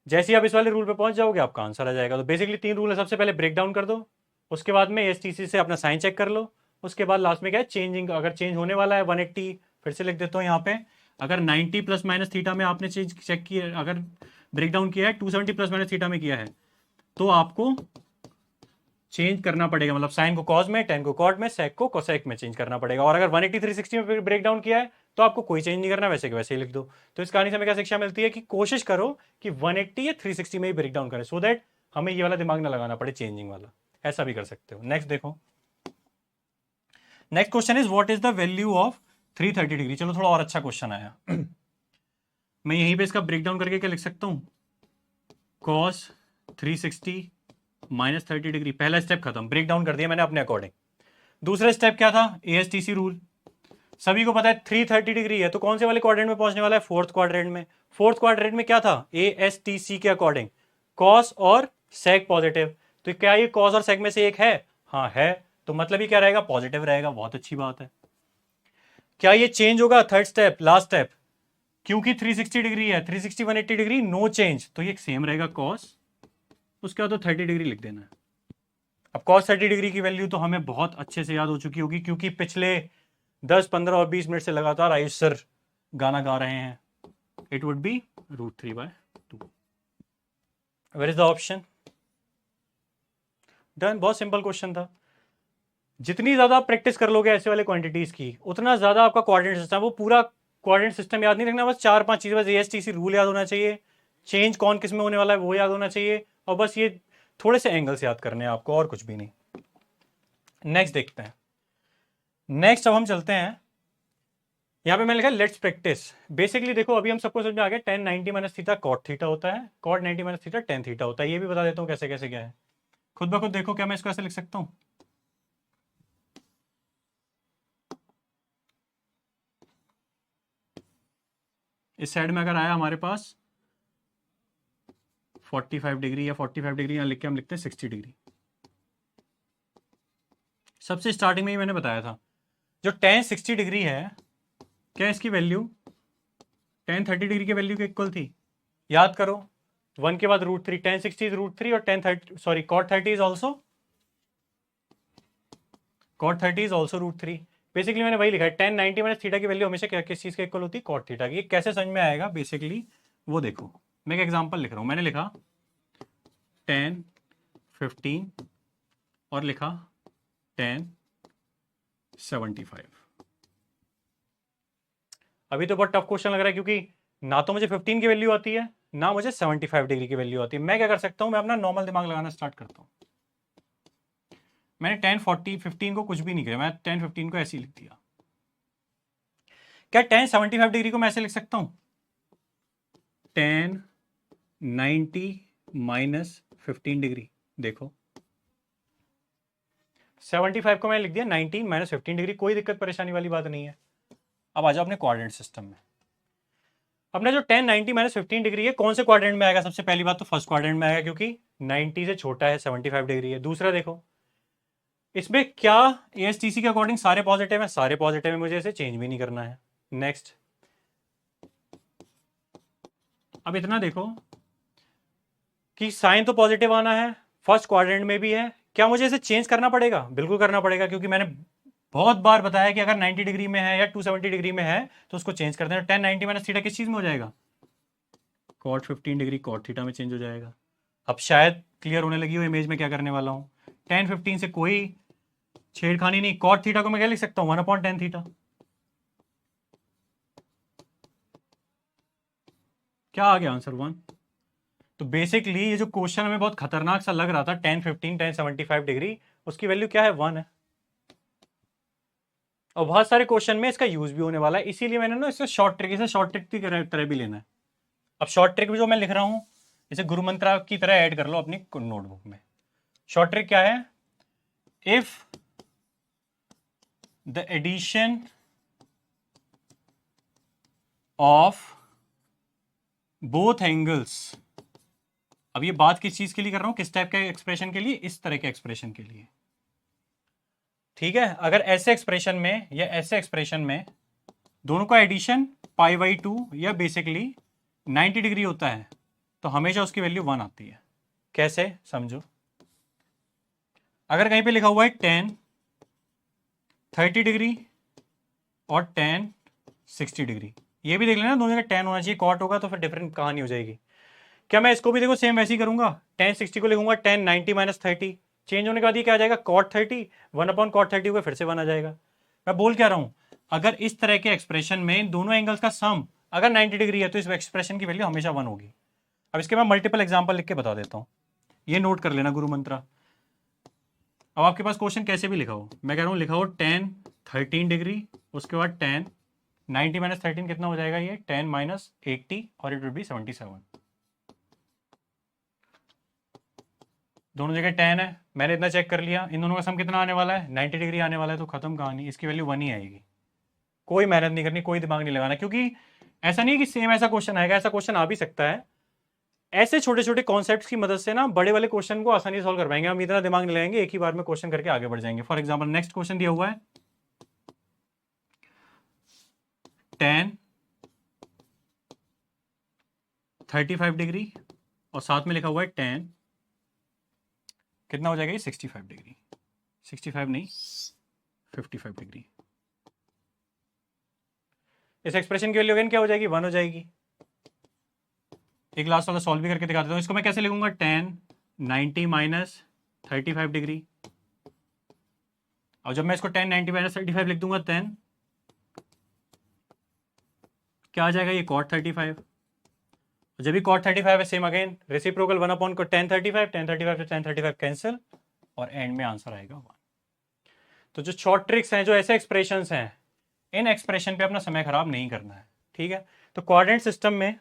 जैसे ही आप इस वाले रूल पे पहुंच जाओगे आपका आंसर आ जाएगा। तो बेसिकली 3 रूल है, सबसे पहले ब्रेक डाउन कर दो, उसके बाद में एसटीसी से अपना साइन चेक कर लो, उसके बाद लास्ट में क्या है चेंजिंग। अगर चेंज होने वाला है 180, फिर से लिख देता हूँ यहाँ पे, अगर 90 प्लस माइनस थीटा में आपने चेंज चेक किया, अगर ब्रेक डाउन किया है 270 प्लस माइनस थीटा में किया है, तो आपको चेंज करना पड़ेगा, मतलब साइन को कॉस में, टेन को कॉट में, सेक को कोसेक में चेंज करना पड़ेगा। और अगर 180 360 में ब्रेक डाउन किया है तो आपको कोई चेंज नहीं करना, वैसे के वैसे ही लिख दो। तो इस कहानी से हमें क्या शिक्षा मिलती है कि कोशिश करो कि 180 या 360 में ही ब्रेक डाउन करें, सो दैट हमें ये वाला दिमाग ना लगाना पड़े चेंजिंग वाला। ऐसा भी कर सकते हो। नेक्स्ट देखो, next question is what is the value of 330 degree. चलो थोड़ा और अच्छा क्वेश्चन आया। मैं यहीं पे इसका ब्रेक डाउन करके क्या लिख सकता हूँ, कॉस 360 माइनस 30 डिग्री। पहला स्टेप खत्म, ब्रेक डाउन कर दिया मैंने अपने अकॉर्डिंग। दूसरा स्टेप क्या था, एएसटीसी रूल। सभी को पता है 330 डिग्री है तो कौन से वाले क्वाड्रेंट में पहुंचने वाला है, फोर्थ क्वाड्रेंट में। फोर्थ क्वाड्रेंट में क्या था, एएसटीसी के अकॉर्डिंग कॉस और सेक पॉजिटिव। तो क्या ये कॉस और सेक में से एक है, हाँ है, तो मतलब ही क्या रहेगा, पॉजिटिव रहेगा। बहुत अच्छी बात है। क्या ये चेंज होगा, थर्ड स्टेप लास्ट स्टेप, क्योंकि 360 डिग्री है, 360 180 डिग्री नो चेंज, तो ये सेम रहेगा कॉस, उसके बाद तो 30 डिग्री लिख देना है। अब कॉस 30 डिग्री की वैल्यू तो हमें बहुत अच्छे से याद हो चुकी होगी, क्योंकि पिछले 10 15 और 20 मिनट से लगातार आयुष सर गाना गा रहे हैं। It would be √3/2। Where is the option, done. बहुत सिंपल क्वेश्चन था। जितनी ज्यादा आप प्रैक्टिस कर लोगे ऐसे वाले क्वांटिटीज की, उतना ज्यादा आपका कोऑर्डिनेट सिस्टम, वो पूरा कोऑर्डिनेट सिस्टम याद नहीं रखना, बस 4-5 चीजें, बस एएसटीसी रूल याद होना चाहिए, चेंज कौन किस में होने वाला है वो याद होना चाहिए, और बस ये थोड़े से एंगल्स याद करने हैं आपको, और कुछ भी नहीं। नेक्स्ट देखते हैं। नेक्स्ट अब हम चलते हैं, यहाँ पे मैंने लिखा लेट्स प्रैक्टिस। बेसिकली देखो अभी हम सबको समझ में आ गया, tan 90 minus theta cot theta होता है, cot 90 minus theta tan theta होता है। ये भी बता देता हूँ कैसे कैसे क्या है, खुद ब खुद देखो। क्या मैं इसको ऐसे लिख सकता हूँ, इस साइड में अगर आया हमारे पास 45 डिग्री या 45 डिग्री, यहाँ लिख के हम लिखते हैं 60 डिग्री। सबसे स्टार्टिंग में ही मैंने बताया था, जो tan 60 डिग्री है, क्या इसकी वैल्यू tan 30 डिग्री की वैल्यू के इक्वल थी, याद करो। 1 के बाद √3, tan 60 इज √3 और tan 30 sorry cot 30 is also √3। Basically मैंने वही लिखा है, tan 90 माइनस थीटा की वैल्यू हमेशा किस चीज के इक्वल होती है, cot थीटा की। कैसे समझ में आएगा बेसिकली वो देखो, मैं एक एग्जांपल लिख रहा हूं। मैंने लिखा tan 15 और लिखा tan 75। अभी तो बहुत टफ क्वेश्चन लग रहा है, क्योंकि ना तो मुझे 15 की वैल्यू आती है, ना मुझे 75 डिग्री की वैल्यू आती है। मैं क्या कर सकता हूं, मैं अपना नॉर्मल दिमाग लगाना स्टार्ट करता हूं। मैंने tan 15 को कुछ भी नहीं किया, मैं tan 15 को ऐसे ही लिख दिया। क्या tan 75 डिग्री को मैं ऐसे लिख सकता हूं, tan 90 माइनस 15 डिग्री। देखो 75 को मैंने लिख दिया 19 माइनस 15 डिग्री, कोई दिक्कत परेशानी वाली बात नहीं है। अब आ जाओ अपने क्वाड्रेंट सिस्टम में। अपना जो tan 90 माइनस 15 डिग्री है, कौन से क्वाड्रेंट में आएगा, सबसे पहली बात तो फर्स्ट क्वाड्रेंट में आएगा, क्योंकि 90 से छोटा है, 75 डिग्री है। दूसरा देखो इसमें क्या एएसटीसी के अकॉर्डिंग सारे पॉजिटिव है, सारे पॉजिटिव है, मुझे इसे चेंज भी नहीं करना है। नेक्स्ट, अब इतना देखो कि साइन तो पॉजिटिव आना है, फर्स्ट क्वाड्रेंट में भी है, क्या मुझे इसे चेंज करना पड़ेगा, बिल्कुल करना पड़ेगा, क्योंकि मैंने बहुत बार बताया कि अगर 90 डिग्री में है या 270 डिग्री में है तो उसको चेंज कर देना। tan 90 माइनस थीटा किस चीज में हो जाएगा, cot 15 डिग्री cot थीटा में चेंज हो जाएगा। अब शायद क्लियर होने लगी हो इमेज में क्या करने वाला हूं। tan 15 से कोई छेड़खानी नहीं, cot थीटा को मैं क्या लिख सकता हूं, 1/tan थीटा। क्या आ गया आंसर 1। तो बेसिकली ये जो क्वेश्चन हमें बहुत खतरनाक सा लग रहा था, tan 15 tan 75 डिग्री, उसकी वैल्यू क्या है, 1 है। और बहुत सारे क्वेश्चन में इसका यूज भी होने वाला है, इसीलिए मैंने ना इसको शॉर्ट ट्रिक, इसे शॉर्ट ट्रिक की तरह भी लेना है। अब शॉर्ट ट्रिक भी जो मैं लिख रहा हूं, इसे गुरु मंत्रा की तरह ऐड कर लो अपनी नोटबुक में। शॉर्ट ट्रिक क्या है, if the addition of both angles, अब ये बात किस चीज के लिए कर रहा हूं, किस टाइप के एक्सप्रेशन के लिए, इस तरह के एक्सप्रेशन के लिए। ठीक है, अगर ऐसे एक्सप्रेशन में या ऐसे एक्सप्रेशन में दोनों का एडिशन π/2 या बेसिकली 90 डिग्री होता है, तो हमेशा उसकी वैल्यू 1 आती है। कैसे समझो, अगर कहीं पे लिखा हुआ है tan 30 डिग्री और tan 60 डिग्री, ये भी देख लेना दोनों का tan होना चाहिए, कॉट होगा तो फिर डिफरेंट कहानी हो जाएगी। क्या मैं इसको भी देखो सेम वैसे ही करूंगा, tan 60 को लिखूंगा tan 90 माइनस 30, चेंज होने के बाद ये क्या आ जाएगा cot 30, 1/cot 30 होगा, फिर से 1 आ जाएगा। मैं बोल क्या रहा हूं, अगर इस तरह के एक्सप्रेशन में दोनों एंगल्स का सम अगर 90 डिग्री है तो इस एक्सप्रेशन की वैल्यू हमेशा 1 होगी। अब इसके मैं मल्टीपल एग्जाम्पल लिख के बता देता हूं, ये नोट कर लेना गुरु मंत्रा। अब आपके पास क्वेश्चन कैसे भी लिखा हो, मैं कह रहा हूं लिखा हो tan 13 डिग्री, उसके बाद tan 90 माइनस 13 कितना हो जाएगा, ये tan माइनस 80 और इट विल बी 77। दोनों जगह tan है, मैंने इतना चेक कर लिया, इन दोनों का सम कितना आने वाला है, 90 डिग्री आने वाला है, तो खत्म कहानी, इसकी वैल्यू 1 ही आएगी। कोई मेहनत नहीं करनी, कोई दिमाग नहीं लगाना, क्योंकि ऐसा नहीं है कि सेम ऐसा क्वेश्चन आएगा, ऐसा क्वेश्चन आ भी सकता है। ऐसे छोटे छोटे कॉन्सेप्ट्स की मदद से ना बड़े वाले क्वेश्चन को आसानी से सॉल्व कर पाएंगे, हम इतना दिमाग नहीं लगाएंगे, एक ही बार में क्वेश्चन करके आगे बढ़ जाएंगे। फॉर एग्जाम्पल नेक्स्ट क्वेश्चन दिया हुआ है tan 35 डिग्री और साथ में लिखा हुआ है tan कितना हो जाएगा, ये 65 डिग्री, 65 नहीं 55 डिग्री। इस एक्सप्रेशन की वैल्यू अगेन क्या हो जाएगी, 1 हो जाएगी। एक लास्ट वाला सॉल्व भी करके दिखा देता हूं, इसको मैं कैसे लिखूंगा, tan 90 माइनस 35 डिग्री, और जब मैं इसको tan 90 माइनस 35 लिख दूंगा tan क्या आ जाएगा, ये cot 35, जब भी cot 35 है सेम अगेन रेसिप्रोकल 1 को tan 35, tan 35 से tan 35 कैंसिल, और एंड में आंसर आएगा 1। तो जो शॉर्ट ट्रिक्स हैं, जो ऐसे एक्सप्रेशंस हैं, इन एक्सप्रेशन पे अपना समय खराब नहीं करना है, ठीक है। तो कोऑर्डिनेट सिस्टम में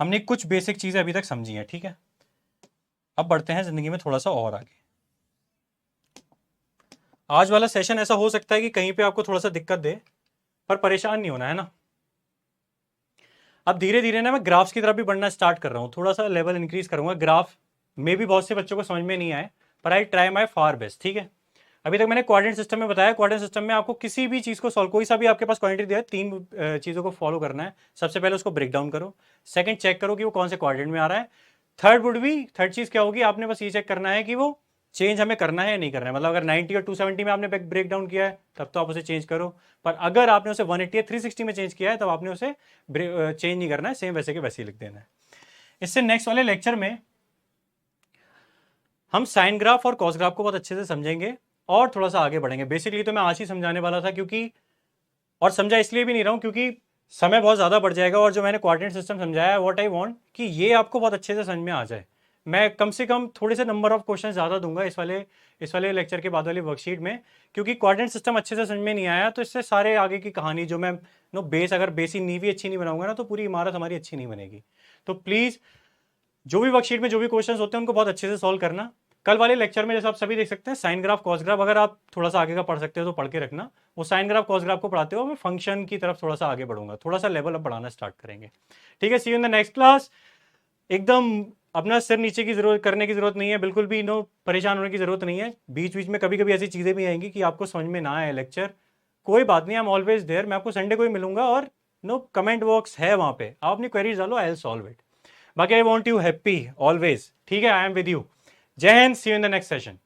हमने कुछ बेसिक चीजें अभी तक समझी हैं, ठीक है। अब बढ़ते हैं जिंदगी में थोड़ा सा और आगे। आज वाला सेशन ऐसा हो सकता है कि कहीं पे आपको थोड़ा सा दिक्कत दे, पर परेशान नहीं होना है ना। अब धीरे धीरे ना मैं ग्राफ्स की तरफ भी बढ़ना स्टार्ट कर रहा हूँ, थोड़ा सा लेवल इंक्रीज करूंगा। ग्राफ में भी बहुत से बच्चों को समझ में नहीं आए, पर I try my far best, ठीक है। अभी तक मैंने कोऑर्डिनेट सिस्टम में बताया, कोऑर्डिनेट सिस्टम में आपको किसी भी चीज को सॉल्व, कोई सा भी आपके पास क्वांटिटी दिया है, 3 चीजों को फॉलो करना है। सबसे पहले उसको ब्रेक डाउन करो, सेकंड चेक करो कि वो कौन से कोऑर्डिनेट में आ रहा है, थर्ड चीज क्या होगी, आपने बस ये चेक करना है कि वो चेंज हमें करना है या नहीं करना है। मतलब अगर 90 और 270 में आपने ब्रेक डाउन किया है तब तो आप उसे चेंज करो, पर अगर आपने उसे 180 या 360 में चेंज किया है तब आपने उसे चेंज नहीं करना है, सेम वैसे के वैसे ही लिख देना है। इससे नेक्स्ट वाले लेक्चर में हम साइन ग्राफ और कॉस ग्राफ को बहुत अच्छे से समझेंगे और थोड़ा सा आगे बढ़ेंगे। बेसिकली तो मैं आज ही समझाने वाला था, क्योंकि और समझा इसलिए भी नहीं रहा हूं क्योंकि समय बहुत ज़्यादा बढ़ जाएगा, और जो मैंने कोऑर्डिनेट सिस्टम समझाया है, व्हाट आई वांट कि ये आपको बहुत अच्छे से समझ में आ जाए। मैं कम से कम थोड़े से नंबर ऑफ क्वेश्चन ज़्यादा दूंगा इस वाले लेक्चर के बाद वाली वर्कशीट में, क्योंकि कोऑर्डिनेट सिस्टम अच्छे से समझ में नहीं आया तो इससे सारे आगे की कहानी जो मैं अगर बेसिक नींव अच्छी नहीं बनाऊंगा ना, तो पूरी इमारत हमारी अच्छी नहीं बनेगी। तो प्लीज़ जो भी वर्कशीट में जो भी क्वेश्चन होते हैं उनको बहुत अच्छे से सॉल्व करना। कल वाले लेक्चर में जैसे आप सभी देख सकते हैं, साइन ग्राफ कॉस ग्राफ, अगर आप थोड़ा सा आगे का पढ़ सकते हो तो पढ़ के रखना। वो साइन ग्राफ कॉस ग्राफ को पढ़ाते हो मैं फंक्शन की तरफ थोड़ा सा आगे बढ़ूंगा, थोड़ा सा लेवल अब बढ़ाना स्टार्ट करेंगे, ठीक है। See you in the next class. एकदम अपना सिर नीचे की जरूरत करने की जरूरत नहीं है, बिल्कुल भी परेशान होने की जरूरत नहीं है। बीच बीच में कभी कभी ऐसी चीजें भी आएंगी कि आपको समझ में ना आए लेक्चर, कोई बात नहीं, आई एम ऑलवेज देयर। मैं आपको संडे को ही मिलूंगा, और कमेंट बॉक्स है वहां पे, आप अपनी क्वेरीज डालो, आई विल सॉल्व इट। बाकी I want you happy always, ठीक है। I am with you. Jai Hind, see you in the next session.